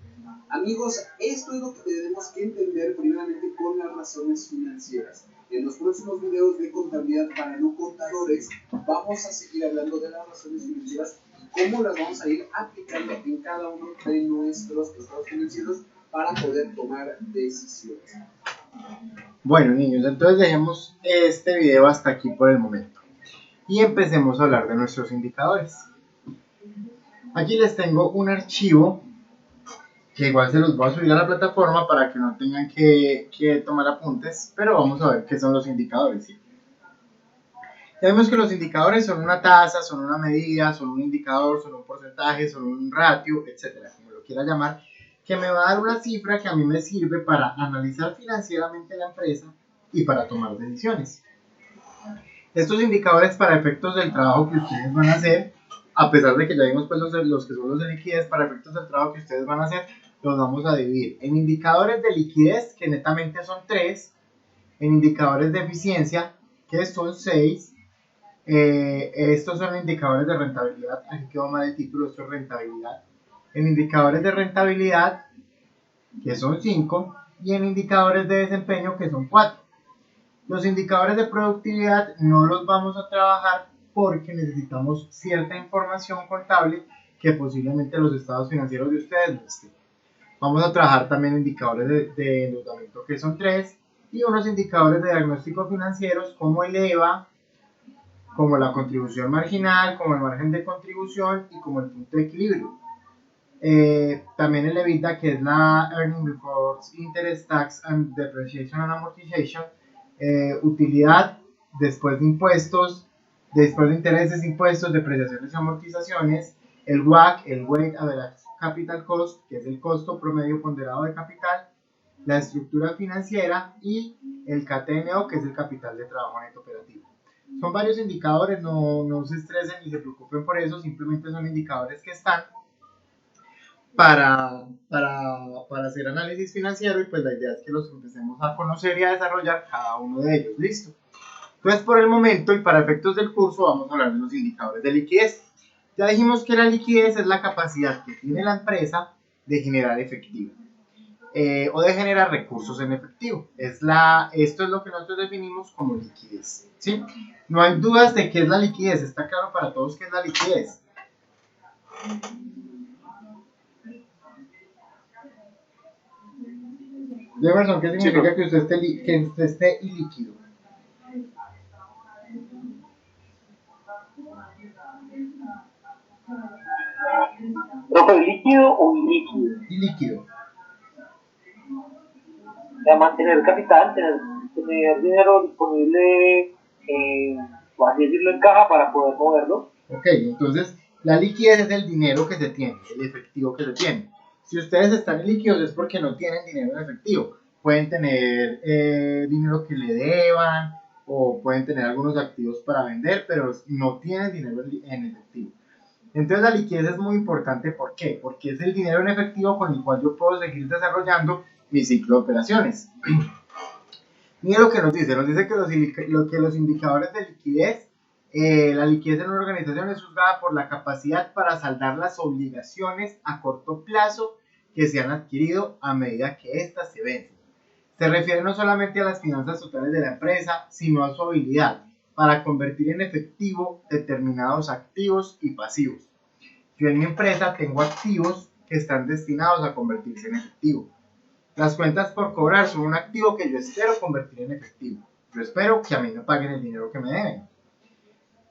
Amigos, esto es lo que tenemos que entender primeramente con las razones financieras. En los próximos videos de contabilidad para no contadores vamos a seguir hablando de las razones financieras y cómo las vamos a ir aplicando en cada uno de nuestros estados financieros para poder tomar decisiones. Bueno, niños, entonces dejemos este video hasta aquí por el momento y empecemos a hablar de nuestros indicadores. Aquí les tengo un archivo que igual se los voy a subir a la plataforma para que no tengan que tomar apuntes, pero vamos a ver qué son los indicadores, ¿sí? Ya vemos que los indicadores son una tasa, son una medida, son un indicador, son un porcentaje, son un ratio, etcétera, como lo quiera llamar, que me va a dar una cifra que a mí me sirve para analizar financieramente la empresa y para tomar decisiones. Estos indicadores para efectos del trabajo que ustedes van a hacer, a pesar de que ya vimos pues los que son los de liquidez, para efectos del trabajo que ustedes van a hacer, los vamos a dividir en indicadores de liquidez, que netamente son 3, en indicadores de eficiencia, que son 6, estos son indicadores de rentabilidad, aquí quedó mal el título, esto es rentabilidad, en indicadores de rentabilidad, que son 5, y en indicadores de desempeño, que son 4. Los indicadores de productividad no los vamos a trabajar porque necesitamos cierta información contable que posiblemente los estados financieros de ustedes no estén. Vamos a trabajar también indicadores de endeudamiento, que son 3, y unos indicadores de diagnóstico financieros como el EVA, como la contribución marginal, como el margen de contribución y como el punto de equilibrio. También el EBITDA, que es la Earning Before Interest, Tax and Depreciation and Amortization, utilidad después de impuestos, después de intereses, impuestos, depreciaciones y amortizaciones, el WACC, el Weighted Average Capital Cost, que es el costo promedio ponderado de capital, la estructura financiera y el KTNO, que es el capital de trabajo neto operativo. Son varios indicadores, no se estresen ni se preocupen por eso, simplemente son indicadores que están para hacer análisis financiero, y pues la idea es que los empecemos a conocer y a desarrollar cada uno de ellos. Listo. Entonces, por el momento y para efectos del curso, vamos a hablar de los indicadores de liquidez. Ya dijimos que la liquidez es la capacidad que tiene la empresa de generar efectivo o de generar recursos en efectivo. Esto es lo que nosotros definimos como liquidez, ¿sí? No hay dudas de qué es la liquidez. Está claro para todos qué es la liquidez. Jefferson, ¿qué significa que usted esté ilíquido? ¿Profe, líquido o ilíquido? Ilíquido. De mantener capital, tener dinero disponible, por así decirlo, en caja para poder moverlo. Ok, entonces La liquidez es el dinero que se tiene, el efectivo que se tiene. Si ustedes están líquidos es porque no tienen dinero en efectivo. Pueden tener dinero que le deban o pueden tener algunos activos para vender, pero no tienen dinero en efectivo. Entonces la liquidez es muy importante. ¿Por qué? Porque es el dinero en efectivo con el cual yo puedo seguir desarrollando mi ciclo de operaciones. Miren lo que nos dice que los indicadores de liquidez, la liquidez en una organización es juzgada por la capacidad para saldar las obligaciones a corto plazo que se han adquirido a medida que éstas se vencen. Se refiere no solamente a las finanzas totales de la empresa, sino a su habilidad para convertir en efectivo determinados activos y pasivos. Yo en mi empresa tengo activos que están destinados a convertirse en efectivo. Las cuentas por cobrar son un activo que yo espero convertir en efectivo. Yo espero que a mí me paguen el dinero que me deben.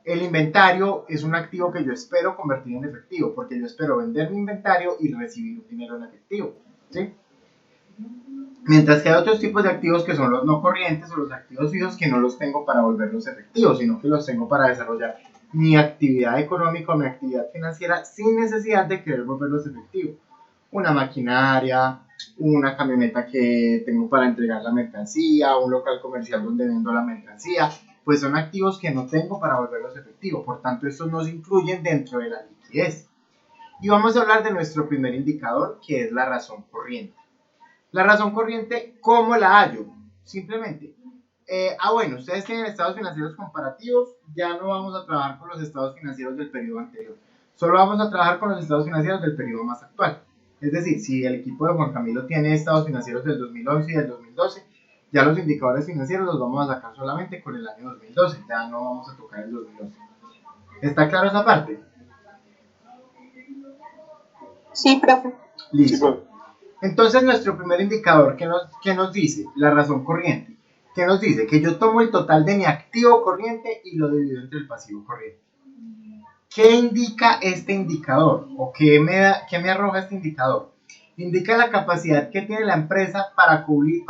El inventario es un activo que yo espero convertir en efectivo, porque yo espero vender mi inventario y recibir un dinero en efectivo, ¿sí? Mientras que hay otros tipos de activos que son los no corrientes o los activos fijos que no los tengo para volverlos efectivos, sino que los tengo para desarrollar mi actividad económica o mi actividad financiera sin necesidad de querer volverlos efectivos. Una maquinaria, una camioneta que tengo para entregar la mercancía, un local comercial donde vendo la mercancía, pues son activos que no tengo para volverlos efectivos, por tanto estos no se incluyen dentro de la liquidez. Y vamos a hablar de nuestro primer indicador, que es la razón corriente. La razón corriente, ¿cómo la hallo? Simplemente, bueno, ustedes tienen estados financieros comparativos, ya no vamos a trabajar con los estados financieros del periodo anterior, solo vamos a trabajar con los estados financieros del periodo más actual. Es decir, si el equipo de Juan Camilo tiene estados financieros del 2011 y del 2012, ya los indicadores financieros los vamos a sacar solamente con el año 2012, ya no vamos a tocar el 2011. ¿Está claro esa parte? Sí, profe. Listo. Entonces nuestro primer indicador, ¿qué nos dice? La razón corriente. ¿Qué nos dice? Que yo tomo el total de mi activo corriente y lo divido entre el pasivo corriente. ¿Qué indica este indicador? ¿O qué me arroja este indicador? Indica la capacidad que tiene la empresa para cumplir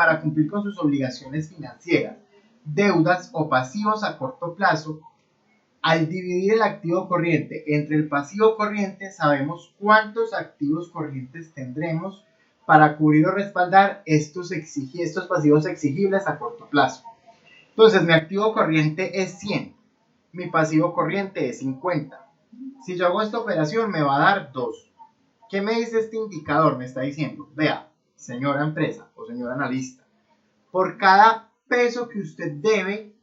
con sus obligaciones financieras, deudas o pasivos a corto plazo. Al dividir el activo corriente entre el pasivo corriente, sabemos cuántos activos corrientes tendremos para cubrir o respaldar estos pasivos exigibles a corto plazo. Entonces, mi activo corriente es 100, mi pasivo corriente es 50. Si yo hago esta operación, me va a dar 2. ¿Qué me dice este indicador? Me está diciendo, vea, señora empresa o señor analista, por cada peso que usted debe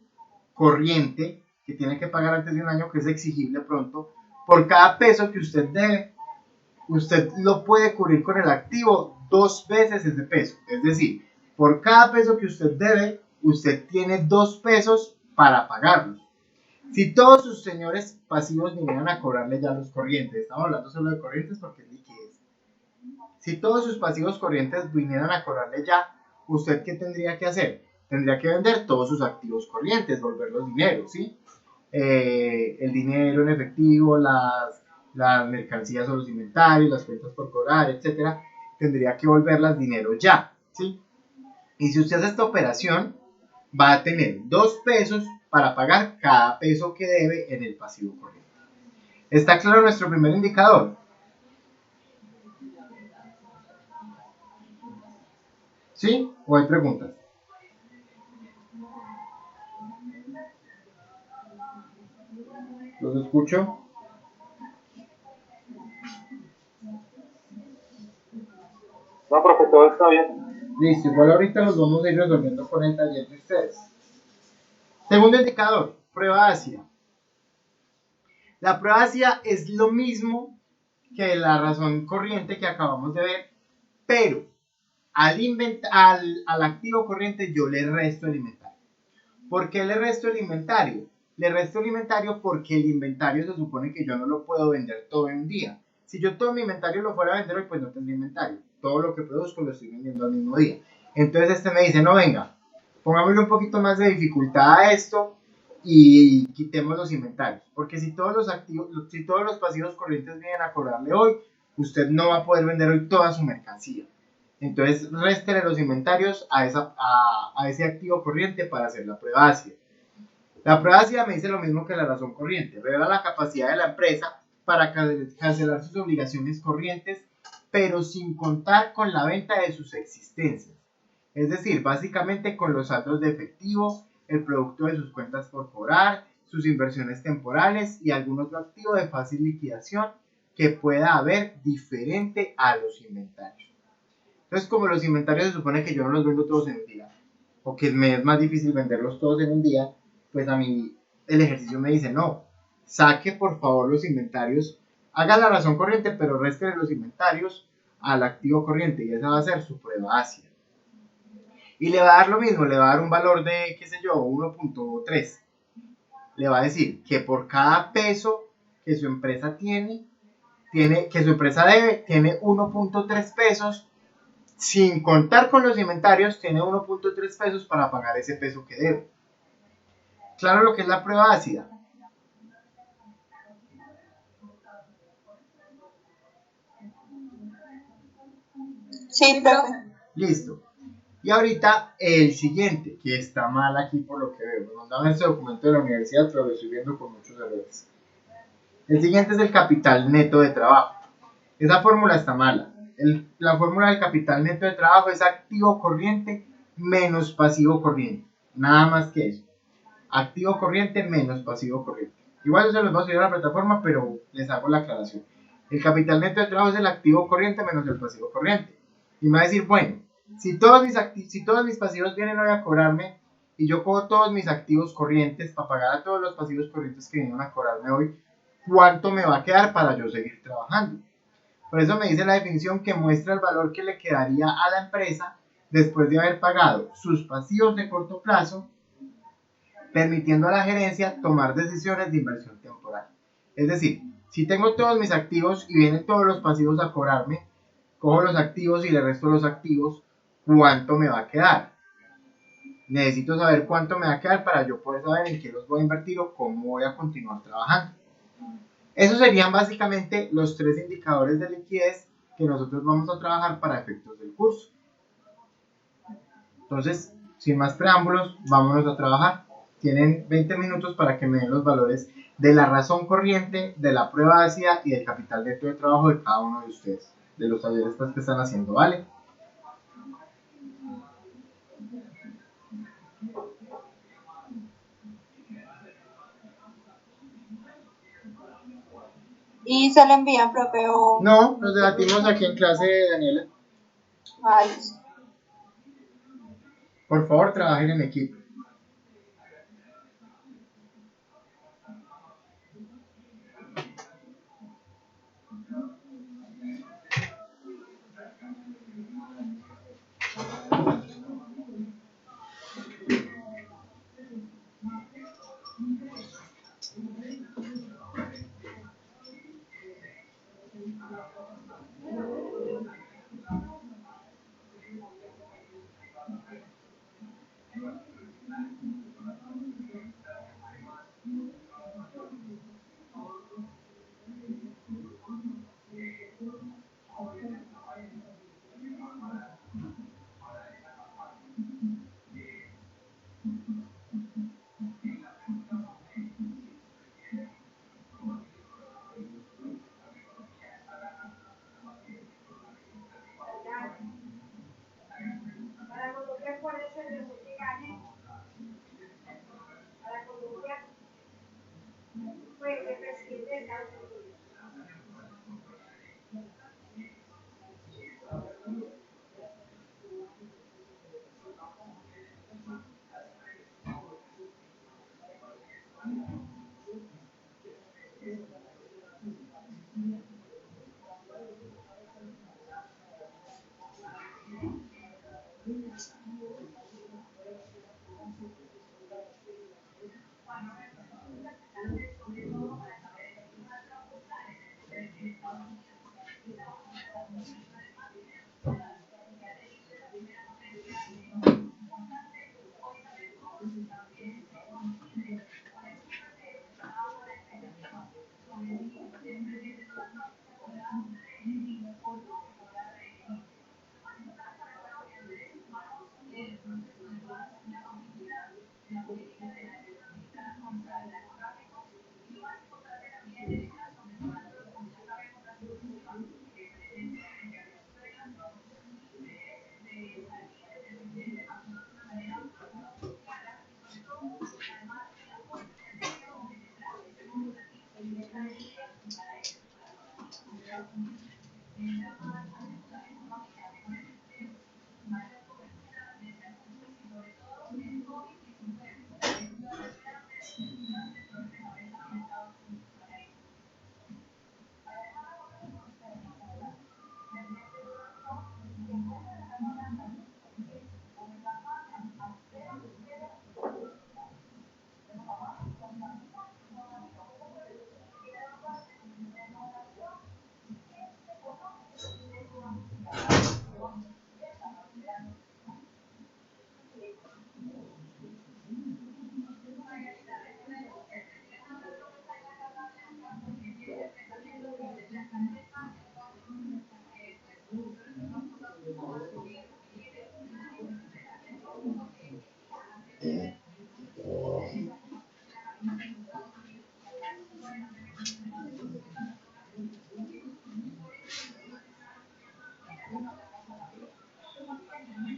corriente, que tiene que pagar antes de un año, que es exigible pronto, por cada peso que usted debe, usted lo puede cubrir con el activo 2 veces ese peso. Es decir, por cada peso que usted debe, usted tiene 2 pesos para pagarlos. Si todos sus señores pasivos vinieran a cobrarle ya los corrientes, estamos hablando solo de corrientes porque es liquidez. Si todos sus pasivos corrientes vinieran a cobrarle ya, ¿usted qué tendría que hacer? Tendría que vender todos sus activos corrientes, volverlos dinero, ¿sí? El dinero en efectivo, las mercancías o los inventarios, las cuentas por cobrar, etcétera, tendría que volverlas dinero ya, ¿sí? Y si usted hace esta operación, va a tener 2 pesos para pagar cada peso que debe en el pasivo corriente. ¿Está claro nuestro primer indicador? ¿Sí? ¿O hay preguntas? ¿Los escucho? No, profe, todo está bien. Listo, igual ahorita los vamos a ir resolviendo con el taller de ustedes. Segundo indicador, prueba ácida. La prueba ácida es lo mismo que la razón corriente que acabamos de ver, pero al activo corriente yo le resto el inventario. ¿Por qué le resto el inventario? Le resto el inventario porque el inventario se supone que yo no lo puedo vender todo en un día. Si yo todo mi inventario lo fuera a vender hoy, pues no tendría inventario. Todo lo que produzco lo estoy vendiendo al mismo día. Entonces este me dice, no, venga, pongámosle un poquito más de dificultad a esto y quitemos los inventarios. Porque si todos los pasivos corrientes vienen a cobrarle hoy, usted no va a poder vender hoy toda su mercancía. Entonces, réstele los inventarios a ese activo corriente para hacer la prueba ácida. La prueba ácida me dice lo mismo que la razón corriente. Revela la capacidad de la empresa para cancelar sus obligaciones corrientes, pero sin contar con la venta de sus existencias. Es decir, básicamente con los saldos de efectivo, el producto de sus cuentas por cobrar, sus inversiones temporales y algún otro activo de fácil liquidación que pueda haber diferente a los inventarios. Entonces, como los inventarios se supone que yo no los vendo todos en un día, o que me es más difícil venderlos todos en un día, pues a mí el ejercicio me dice, no, saque por favor los inventarios, haga la razón corriente, pero reste los inventarios al activo corriente, y esa va a ser su prueba ácida. Y le va a dar lo mismo, le va a dar un valor de, qué sé yo, 1.3. Le va a decir que por cada peso que su empresa que su empresa debe, tiene 1.3 pesos, sin contar con los inventarios, tiene 1.3 pesos para pagar ese peso que debe. Claro lo que es la prueba ácida. Sí, profe. Listo. Y ahorita el siguiente, que está mal aquí por lo que veo. Me mandaron este documento de la universidad, pero lo estoy viendo con muchos errores. El siguiente es el capital neto de trabajo. Esa fórmula está mala. La fórmula del capital neto de trabajo es activo corriente menos pasivo corriente. Nada más que eso. Activo corriente menos pasivo corriente. Igual yo se los voy a subir a la plataforma, pero les hago la aclaración. El capital neto de trabajo es el activo corriente menos el pasivo corriente. Y me va a decir, bueno, si todos mis pasivos vienen hoy a cobrarme y yo cojo todos mis activos corrientes para pagar a todos los pasivos corrientes que vinieron a cobrarme hoy, ¿cuánto me va a quedar para yo seguir trabajando? Por eso me dice la definición que muestra el valor que le quedaría a la empresa después de haber pagado sus pasivos de corto plazo, permitiendo a la gerencia tomar decisiones de inversión temporal. Es decir, si tengo todos mis activos y vienen todos los pasivos a cobrarme, cojo los activos y le resto los activos, ¿cuánto me va a quedar? Necesito saber cuánto me va a quedar para yo poder saber en qué los voy a invertir o cómo voy a continuar trabajando. Esos serían básicamente los 3 indicadores de liquidez que nosotros vamos a trabajar para efectos del curso. Entonces, sin más preámbulos, vámonos a trabajar. Tienen 20 minutos para que me den los valores de la razón corriente, de la prueba ácida y del capital neto de trabajo de cada uno de ustedes, de los talleres que están haciendo, ¿vale? Y se lo envían, profe, o... No, los debatimos aquí en clase, Daniela. Ah, listo. Por favor, trabajen en equipo.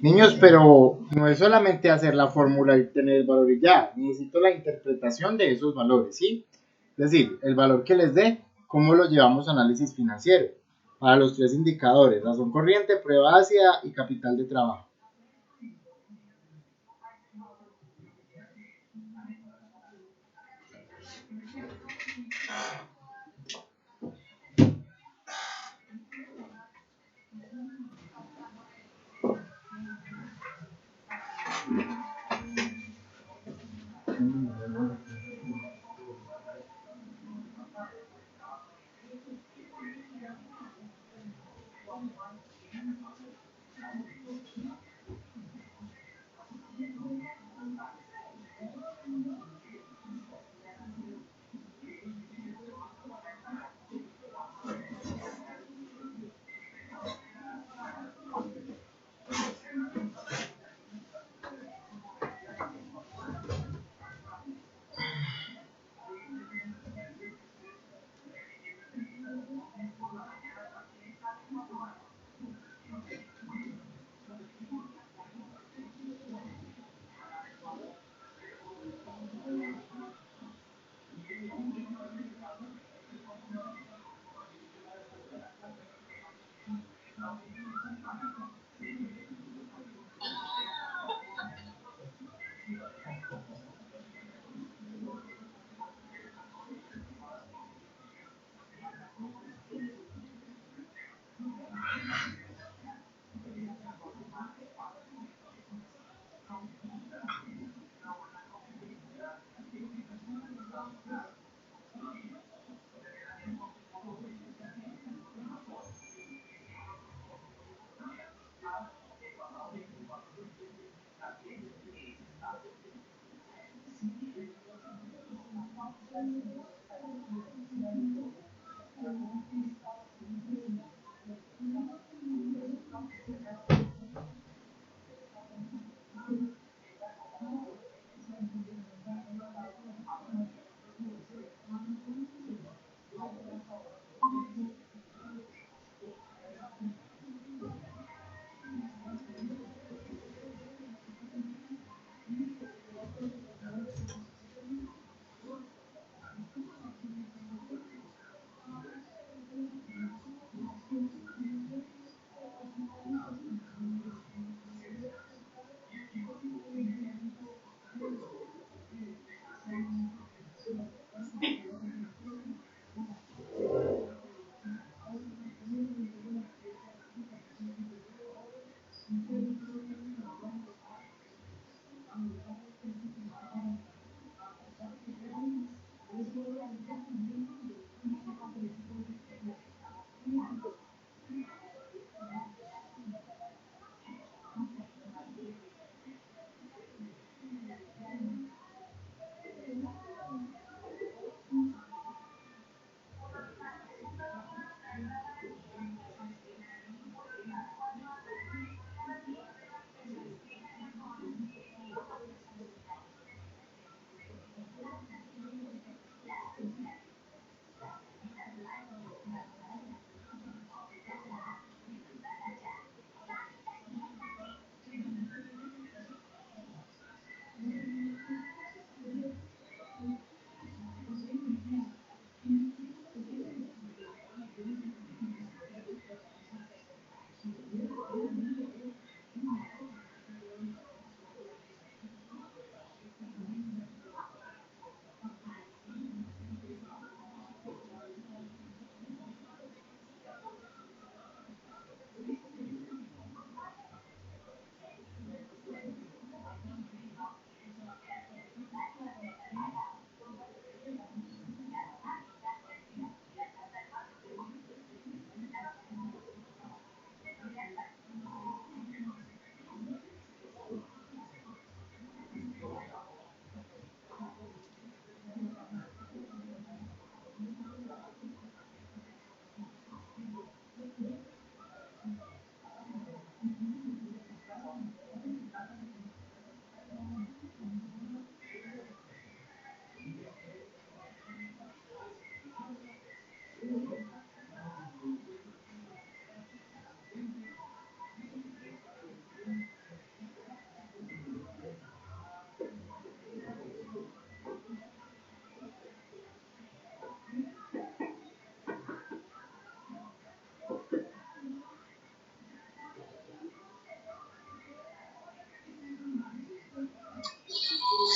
Niños, pero no es solamente hacer la fórmula y tener el valor y ya, necesito la interpretación de esos valores, ¿sí? Es decir, el valor que les dé, cómo lo llevamos a análisis financiero, para los 3 indicadores, razón corriente, prueba ácida y capital de trabajo.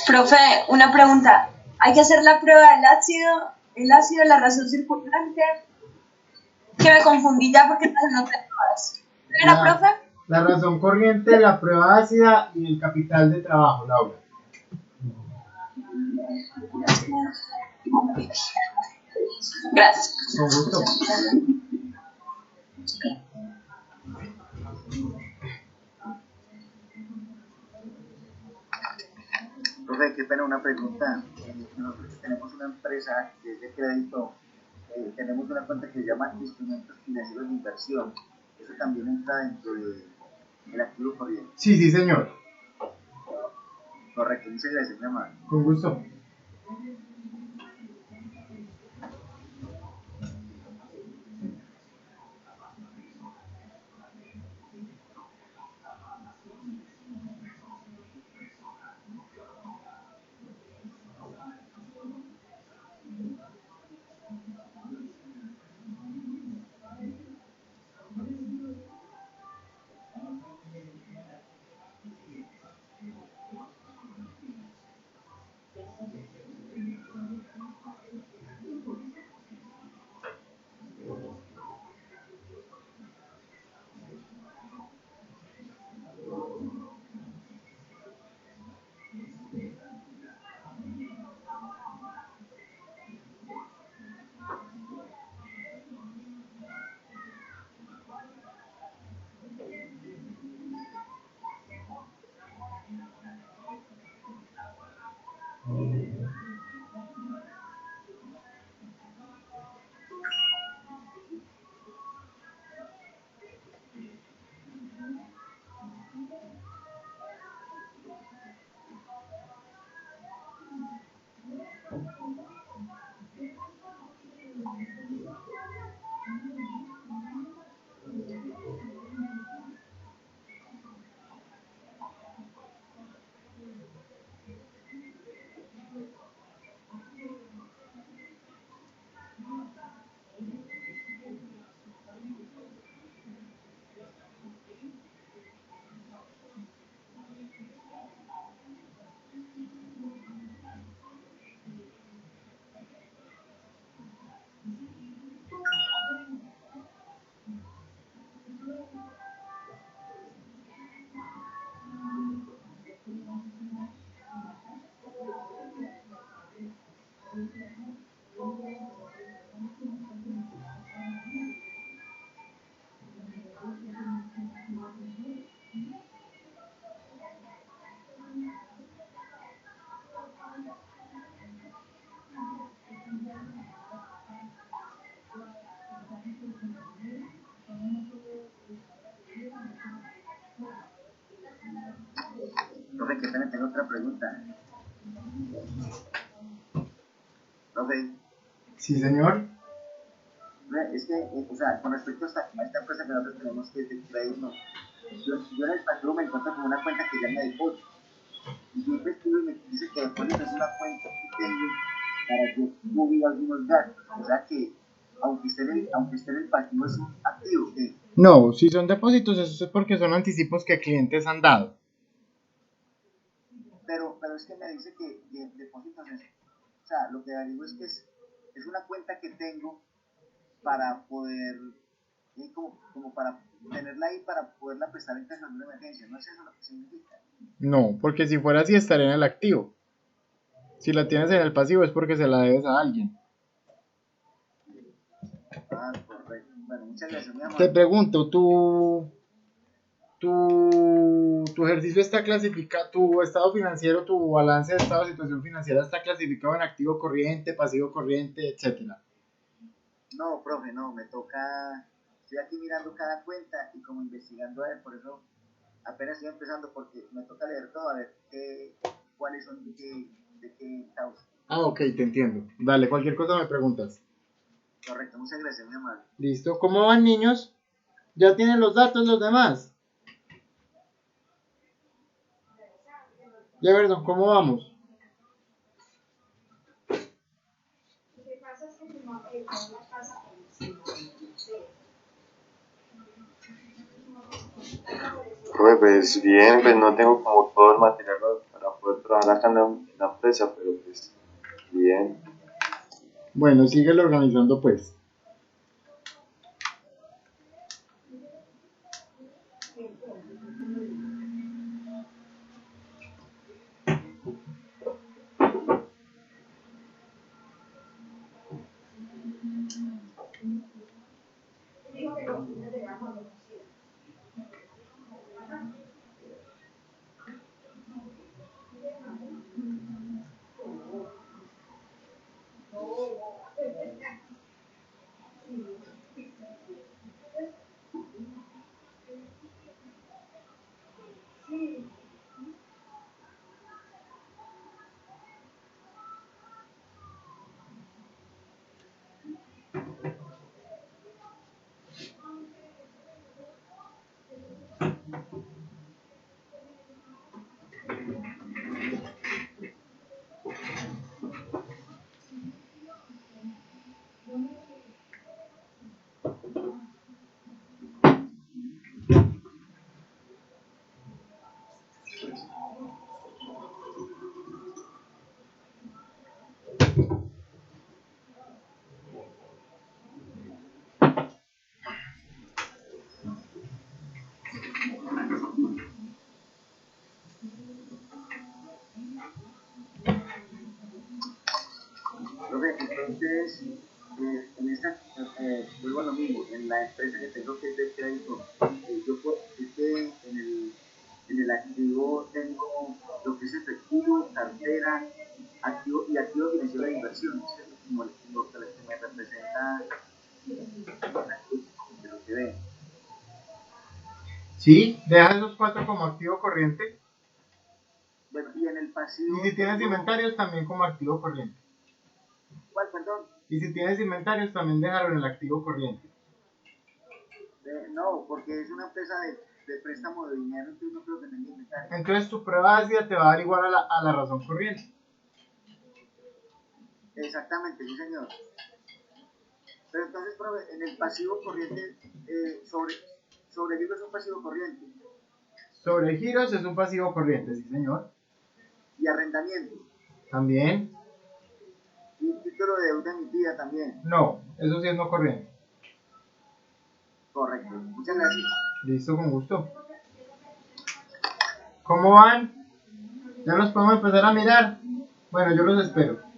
Profe, una pregunta. ¿Hay que hacer la prueba del ácido? ¿El ácido, la razón circulante? Que me confundí ya porque no sé todas. ¿Era, profe? La razón corriente, la prueba ácida y el capital de trabajo, Laura. Gracias. Con gusto. Profe, qué pena una pregunta. Nosotros tenemos una empresa que es de crédito, tenemos una cuenta que se llama Instrumentos Financieros de Inversión. Eso también entra dentro del activo corriente. Sí, sí, señor. Correcto, muchas gracias, mi amable. Con gusto. Profe, qué pena, tengo otra pregunta. Profe, Sí, señor. es que, o sea, con respecto a esta empresa que nosotros tenemos que es de crédito, yo en el patio me encuentro con una cuenta que llama depósito. Y yo investigo y me dice que depósito es una cuenta que tengo para que yo cubra algunos gastos. O sea que, aunque esté en el pasivo, es un activo. ¿Sí? No, si son depósitos, eso es porque son anticipos que clientes han dado. Pero es que me dice que depósitos es, o sea, lo que digo es que es una cuenta que tengo para poder, como para tenerla ahí para poderla prestar en caso de una emergencia. ¿No es eso lo que significa? No, porque si fuera así estaría en el activo. Si la tienes en el pasivo es porque se la debes a alguien. Ah, correcto. Bueno, muchas gracias, mi amor. Te pregunto, tu ejercicio está clasificado, tu estado financiero, tu balance de estado de situación financiera está clasificado en activo corriente, pasivo corriente, etcétera. No, profe, no, me toca, estoy aquí mirando cada cuenta y como investigando a ver, por eso apenas estoy empezando porque me toca leer todo a ver cuáles son de qué causa. Ah, ok, te entiendo. Dale, cualquier cosa me preguntas. Correcto, muchas gracias, mi amor. Listo, ¿cómo van, niños? ¿Ya tienen los datos los demás? Jefferson, ¿cómo vamos? Pues bien, pues no tengo como todo el material para poder poder trabajar acá en la empresa, pero pues bien. Bueno, síguelo organizando pues. Profe, entonces, en esta, vuelvo a lo mismo, en la empresa que tengo que es de crédito, yo puedo, es que en el activo tengo lo que es efectivo, cartera, activo y activo financiero de inversión, ¿cierto? Como lo que me representa de lo que ve. Sí, deja esos 4 como activo corriente. Bueno, y en el pasivo... Y si tienes inventarios, también como activo corriente. ¿Cuál, perdón? Y si tienes inventarios, también déjalo en el activo corriente. No, porque es una empresa de préstamo de dinero, entonces no creo que tenga inventario. Entonces tu prueba ácida te va a dar igual a la razón corriente. Exactamente, sí señor. Pero entonces, profe, en el pasivo corriente, sobre giros es un pasivo corriente. Sobre giros es un pasivo corriente, sí señor. Y arrendamiento. También. Y título de deuda emitida también. No, eso sí es no corriente. Correcto. Muchas gracias. Listo, con gusto. ¿Cómo van? ¿Ya los podemos empezar a mirar? Bueno, yo los espero.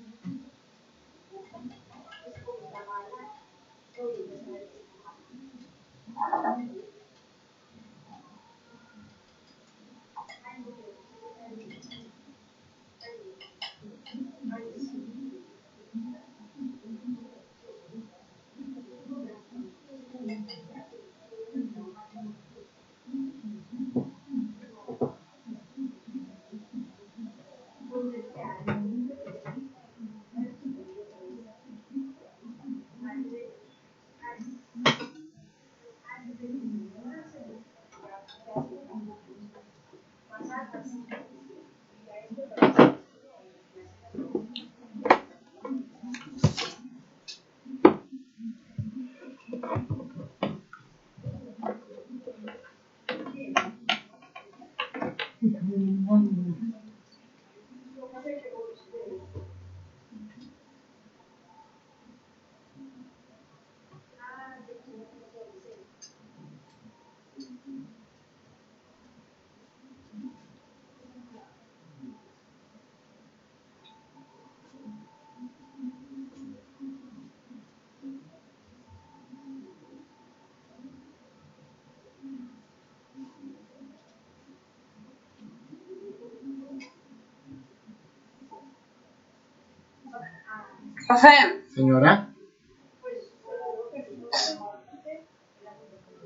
Profe, Señora.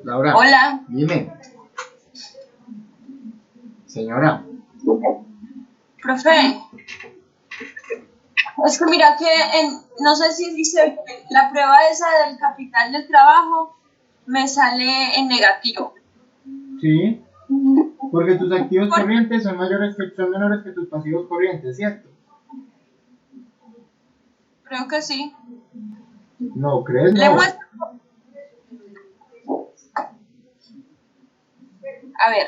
Laura. hola. Dime. Señora. Profe, es que mira que no sé si dice la prueba esa del capital del trabajo me sale en negativo. Sí. Porque tus activos corrientes son menores que tus pasivos corrientes, ¿cierto? Creo que sí. No, ¿crees? Le No. muestro. A ver.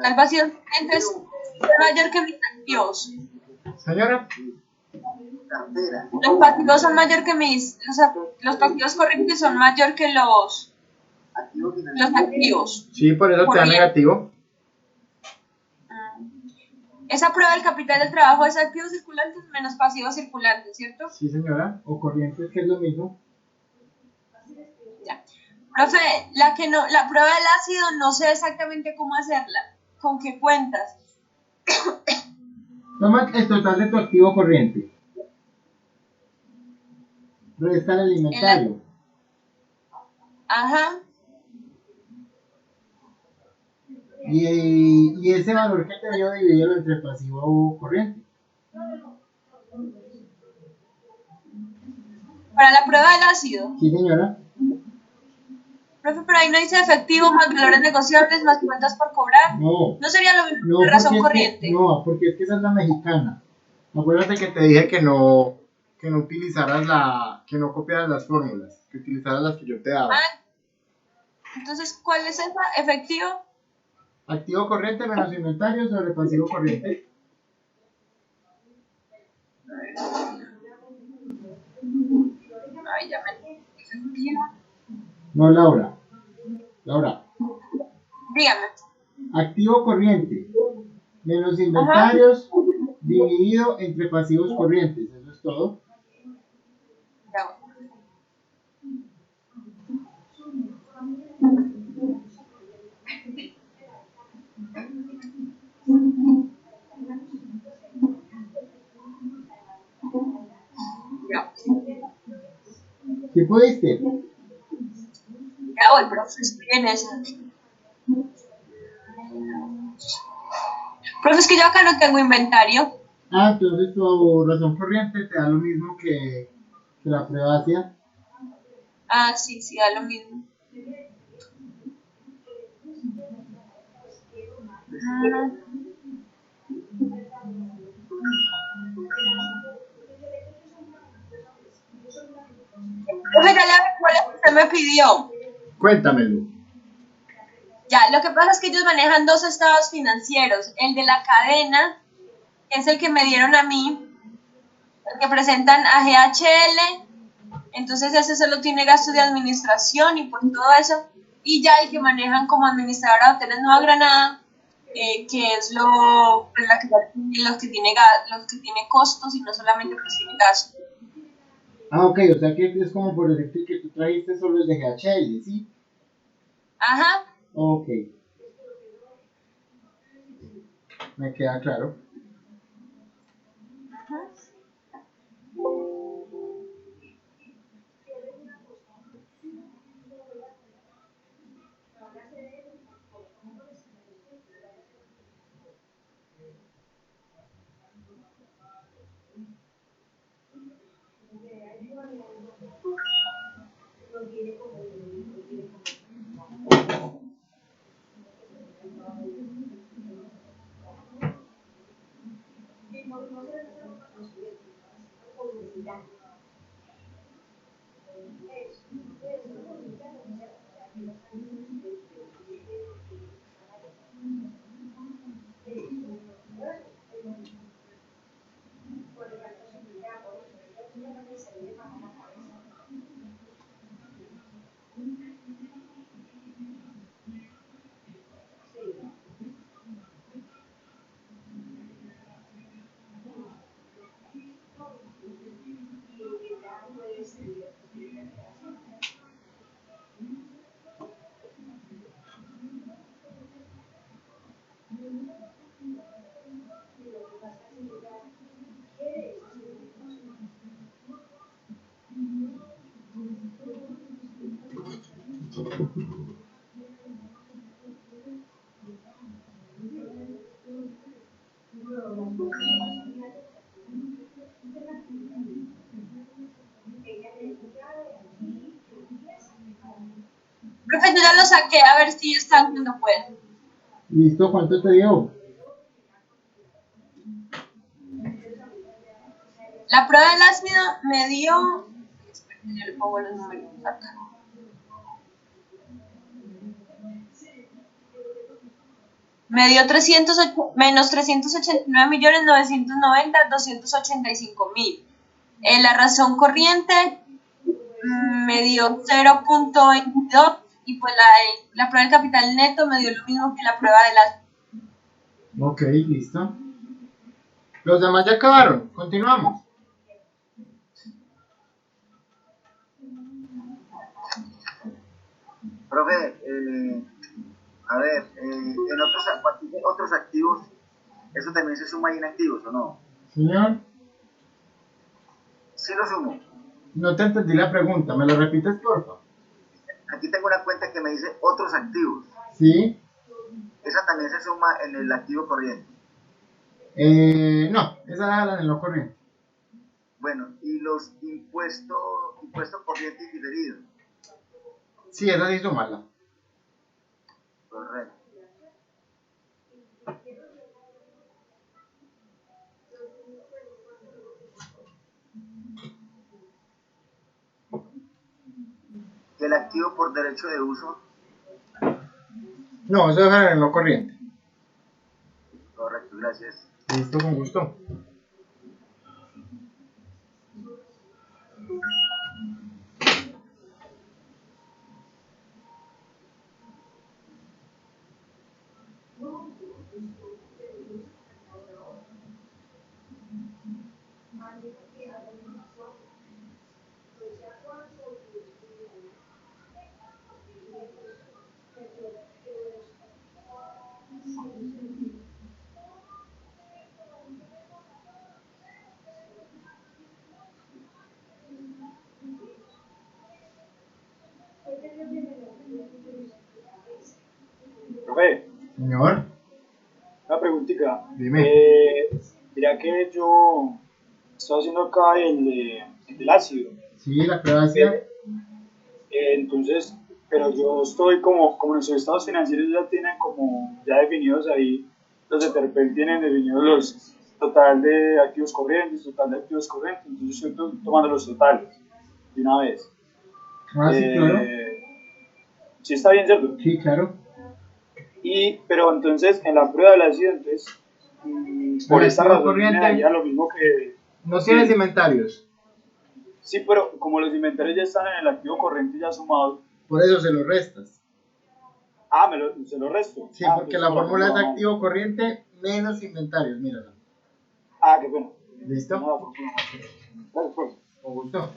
El vacío corriente es mayor que mis activos. Señora, Cartera. Los pasivos son mayor que los pasivos corrientes son mayor que los activos. sí, por eso te da Corriente. negativo. Esa prueba del capital del trabajo es activos circulantes menos pasivos circulantes, ¿cierto? Sí, señora, o corrientes, que es lo mismo. Ya. Profe, la prueba del ácido no sé exactamente cómo hacerla. ¿Con qué cuentas? Toma el total de tu activo corriente. Resta el alimentario. Ajá. Y ese valor que te dio, divídelo entre pasivo o corriente. Para la prueba del ácido. Sí, señora. Profe, pero ahí no dice efectivo más valores negociables más cuentas por cobrar. No. ¿No sería lo mismo No, que razón porque corriente? no, porque es que esa es la mexicana. Acuérdate que te dije que no utilizaras que no copiaras las fórmulas, que utilizaras las que yo te daba. Ah, entonces, ¿cuál es esa? ¿Efectivo? Activo corriente menos inventario sobre pasivo corriente. Ay, ya me... Efectivo. No, Laura. Laura. Dígame. Activo corriente menos inventarios dividido entre pasivos corrientes. Eso es todo. Ya voy. Ya. ¿Sí pudiste? Ya voy, profe, estoy en eso. Profe, es que yo acá no tengo inventario. Ah, entonces tu razón corriente te da lo mismo que la prueba hacía. Ah, sí, da lo mismo. Profe, ya la cuál es que usted me pidió. Cuéntamelo. Ya, lo que pasa es que ellos manejan dos estados financieros. El de la cadena, que es el que me dieron a mí, el que presentan a GHL. Entonces ese solo tiene gastos de administración y por todo eso. Y ya el que manejan como administradora de hoteles Nueva Granada, que es los que tiene costos y no solamente pues tiene gastos. Ah, ok, o sea que es como por decir que tú trajiste solo el de GHL, ¿sí? Ajá. Ok. Me queda claro. Profe, yo ya lo saqué, a ver si están cuando puedan. ¿Listo? ¿Cuánto te dio? La prueba del ácido me dio... Esperen, yo le pongo los números acá. Me dio menos 389.990.285.000. La razón corriente me dio 0.22 y pues la prueba del capital neto me dio lo mismo que la prueba de la... Ok, listo. Los demás ya acabaron. Continuamos. Profe, a ver, en otros activos, ¿eso también se suma ahí en activos o no? Señor, Sí lo sumo. no te entendí la pregunta. ¿Me lo repites, por favor? Aquí tengo una cuenta que me dice otros activos. Sí. ¿Esa también se suma en el activo corriente? No, esa es la del no corriente. Bueno, y los impuestos corrientes y diferidos. Sí, esa sí sumarla. Correcto. ¿Y el activo por derecho de uso? No, eso es en el no corriente. Correcto, gracias. Listo, con gusto. Profe, Señor, una preguntita. dime. Mira que yo estoy haciendo acá el del ácido. Sí, la prueba ácida. Entonces, pero yo estoy como nuestros estados financieros ya tienen como ya definidos ahí, los de Terpel tienen definidos los total de activos corrientes, total de activos corrientes, entonces yo estoy tomando los totales de una vez. Ah, sí, claro. Sí está bien, ¿cierto? Sí, claro. Pero entonces en la prueba del ácido, entonces, por El esta activo razón corriente me daría lo mismo que... no tienes inventarios. Sí, pero como los inventarios ya están en el activo corriente ya sumados, Por eso se lo restas. se lo resto. Sí, porque Entonces la con fórmula es normal. activo corriente menos inventarios. Mírala. Qué bueno. ¿Listo? Nada, por favor. Gracias, pues. Con gusto.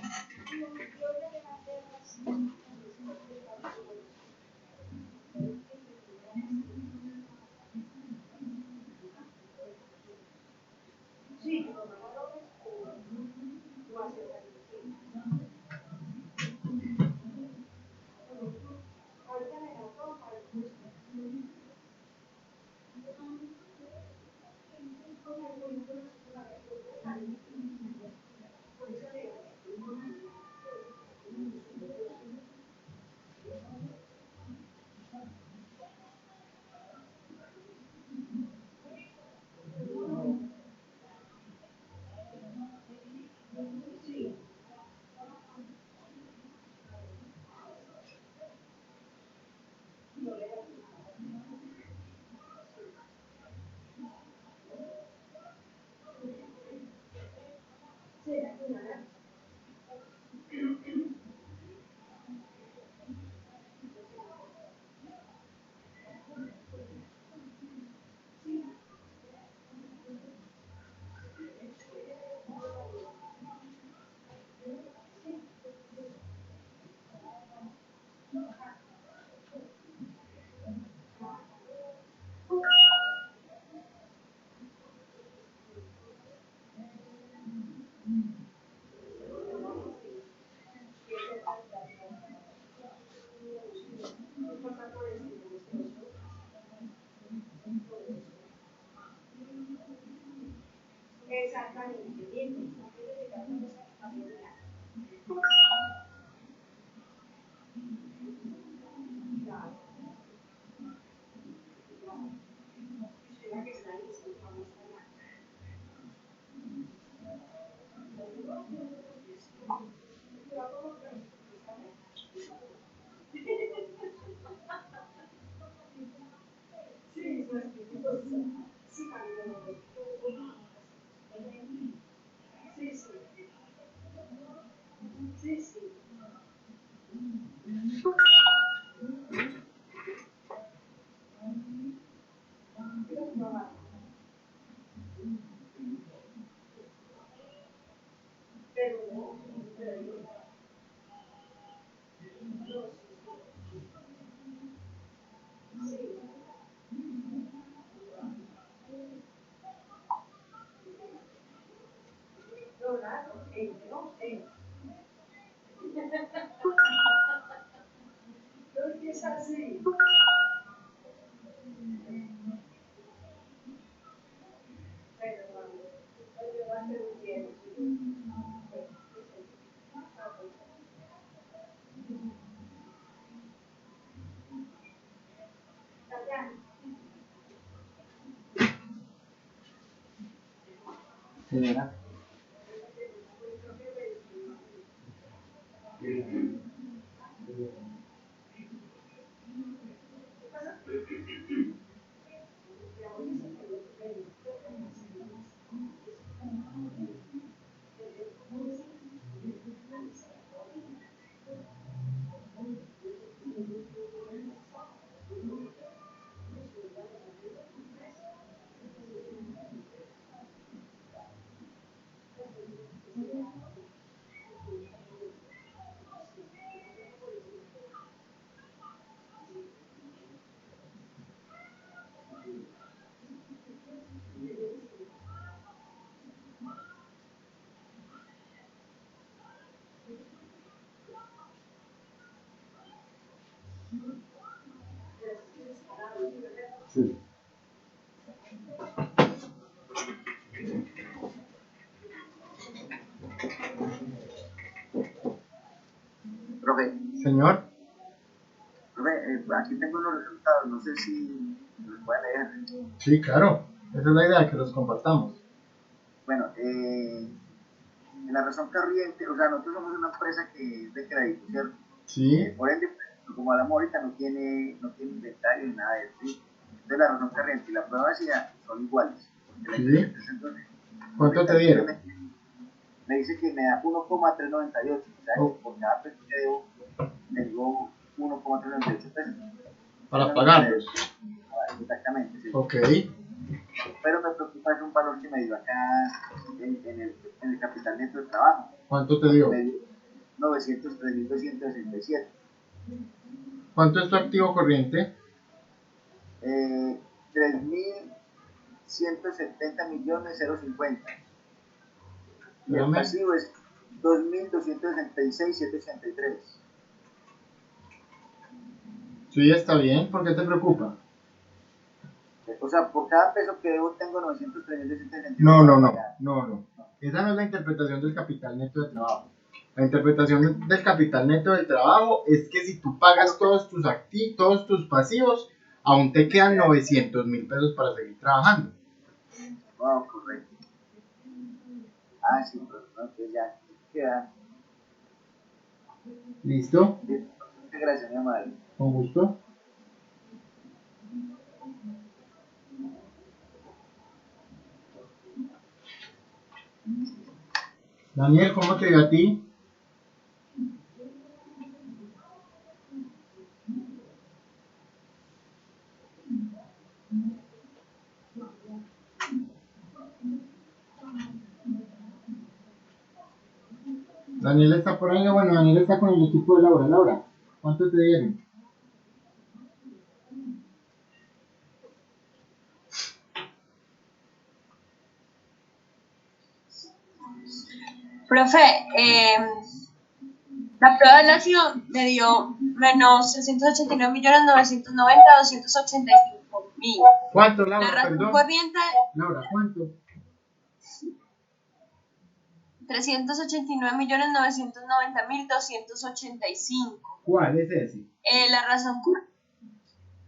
Señora. Sí. Profe, Señor. aquí tengo los resultados, no sé si los pueden leer. Sí, claro. Esa es la idea, que los compartamos. Bueno, en la razón corriente, o sea, nosotros somos una empresa que es de crédito, ¿cierto? Sí. Por ende, como hablamos ahorita, no tiene inventario ni nada de eso, ¿sí? Entonces la razón corriente y la prueba vacía son iguales. Sí. ¿Cuánto te dieron? Me dice que me da 1,398, o sea, Oh. por cada peso que debo, tengo 1,398 pesos. Para pagarlos. Exactamente, sí. Ok. Pero me preocupa es un valor que me dio acá en el capital neto de trabajo. ¿Cuánto te dio? Me dio 903.267. ¿Cuánto es tu activo corriente? 3.170.050.050. Y el Espérame. pasivo es 2.266.783. Sí, está bien. ¿Por qué te preocupa? O sea, por cada peso que debo tengo 903.267. No. Esa no es la interpretación del capital neto de trabajo. La interpretación del capital neto del trabajo es que si tú pagas todos tus activos, todos tus pasivos, aún te quedan 900.000 pesos para seguir trabajando. Wow, correcto. Ah, sí, pero no, que ya queda. ¿Listo? Muchas gracias, mi amable. Con gusto. Daniel, ¿cómo te dio a ti? Daniel está por ahí. Bueno, Daniel está con el equipo de Laura. Laura, ¿cuánto te dieron? Profe, la prueba del ácido me dio menos 389.990.285.000. ¿Cuánto, La Laura? razón Perdón. corriente, Laura, ¿cuánto? 389.990.285. ¿Cuál es ese? La razón corriente.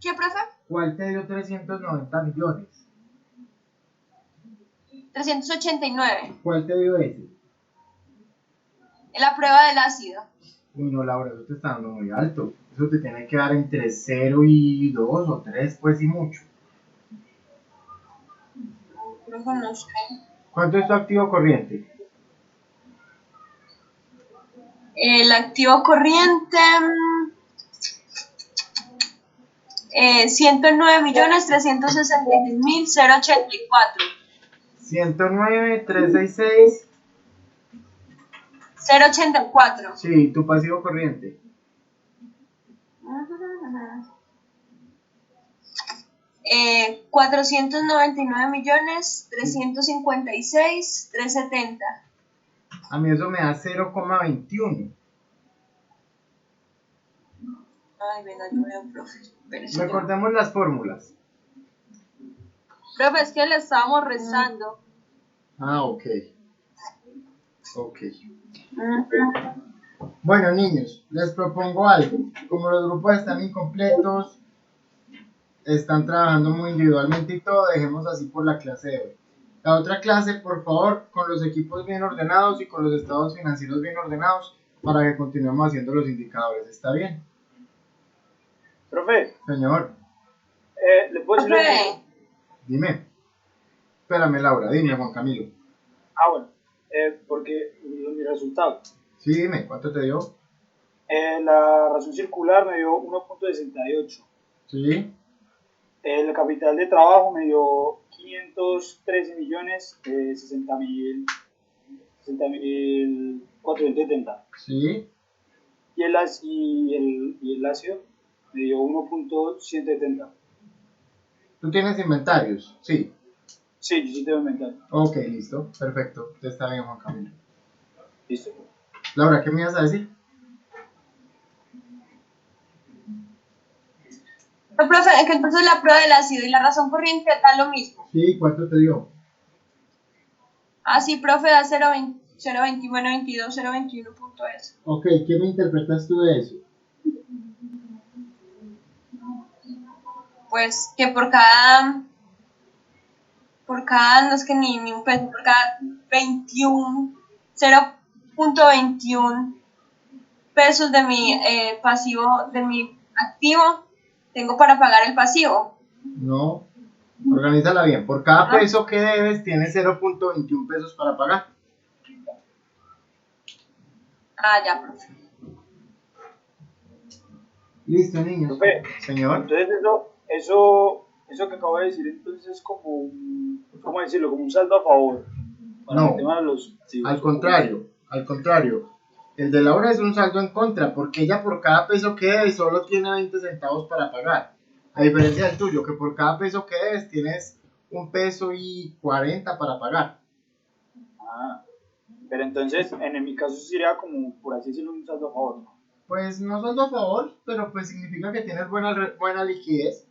¿Qué, profe? ¿Cuál te dio 390 millones? 389. ¿Cuál te dio ese? La prueba del ácido. Uy, no, Laura, eso te está dando muy alto. Eso te tiene que dar entre 0 y 2 o 3, pues y mucho. Profe, no sé. ¿Cuánto es tu activo corriente? El activo corriente, 109.366.084. 109,366. 084. Sí, tu pasivo corriente. 499.356.370. A mí eso me da 0,21. Ay, venga, yo veo, profe. Espérese, Recordemos las fórmulas. profe, es que le estábamos rezando. Ah, ok. Ok. Bueno, niños, les propongo algo. Como los grupos están incompletos, están trabajando muy individualmente y todo, dejemos así por la clase de hoy. La otra clase, por favor, con los equipos bien ordenados y con los estados financieros bien ordenados para que continuemos haciendo los indicadores. ¿Está bien? Profe, Señor, ¿le puedo decir algo? dime. Espérame, Laura, dime, Juan Camilo. Bueno, porque mi resultado. Sí, dime, ¿cuánto te dio? La razón circular me dio 1.68. Sí, El capital de trabajo me dio 513.60.470. sí. Y el ácido me dio 1.170. ¿Tú tienes inventarios? Sí. Sí, yo sí tengo inventario. Ok, listo, perfecto. Está bien, Juan Camilo. Listo. Laura, ¿qué me ibas a decir? No, profe, es que entonces la prueba del ácido y la razón corriente da lo mismo. Sí, ¿cuánto te dio? Ah, sí, profe, da 0.20, 0.20, bueno, 22, 0.21 punto es. Ok, ¿qué me interpretas tú de eso? Pues que por cada, no es que ni un peso, por cada 0.21 pesos de mi pasivo, de mi activo, tengo para pagar el pasivo. No, organízala bien. Por cada peso que debes, tienes 0.21 pesos para pagar. Ah, ya, profe. Listo, niños. Profe, Señor. entonces eso que acabo de decir, entonces es como ¿cómo decirlo? Como un saldo a favor. Para No, el tema de los activos. al contrario. El de Laura es un saldo en contra, porque ella por cada peso que debe solo tiene 20 centavos para pagar. A diferencia del tuyo, que por cada peso que debes tienes 1.40 pesos para pagar. Pero entonces, en mi caso sería como, por así decirlo, un saldo a favor, ¿no? Pues no saldo a favor, pero pues significa que tienes buena liquidez.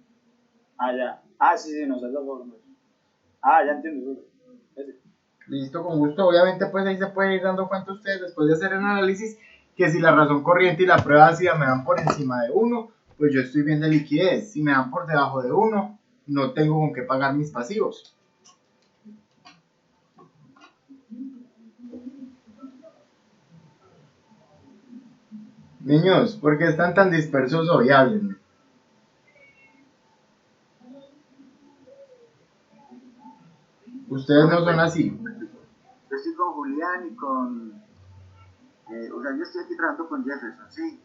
Ya. Sí, no, saldo a favor. No. Ya entiendo. Listo, con gusto. Obviamente pues ahí se puede ir dando cuenta ustedes después de hacer el análisis que si la razón corriente y la prueba ácida me dan por encima de 1, pues yo estoy bien de liquidez. Si me dan por debajo de 1, no tengo con qué pagar mis pasivos. Niños, ¿por qué están tan dispersos hoy? Háblenme. Ustedes no son así. Yo estoy con Julián y con... o sea, yo estoy aquí trabajando con Jefferson, sí.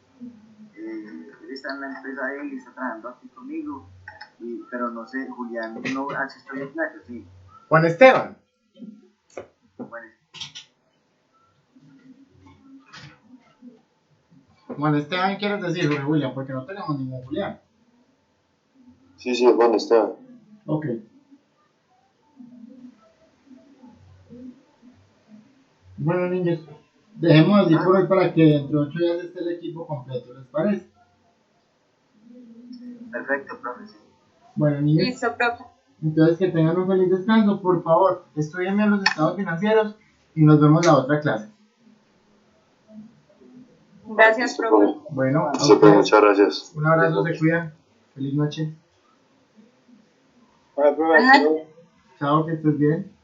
Él está en la empresa de él y está trabajando aquí conmigo. Pero no sé, Julián no asistió a clases, sí. Juan Esteban. Bueno, Juan Esteban, ¿quieres decir, Jorge William? Porque no tenemos ningún Julián. Sí, Juan Esteban. Ok. Bueno, niños, dejemos así por hoy para que dentro de 8 días esté el equipo completo, ¿les parece? perfecto, profe, sí. Bueno, niños, Listo, profe. entonces que tengan un feliz descanso. Por favor, estudien bien los estados financieros y nos vemos la otra clase. Gracias, profe. Bueno, a Sí, pues, ustedes, muchas gracias. un abrazo, se cuidan. Feliz noche. Para profe, Ajá. Chao, que estés bien.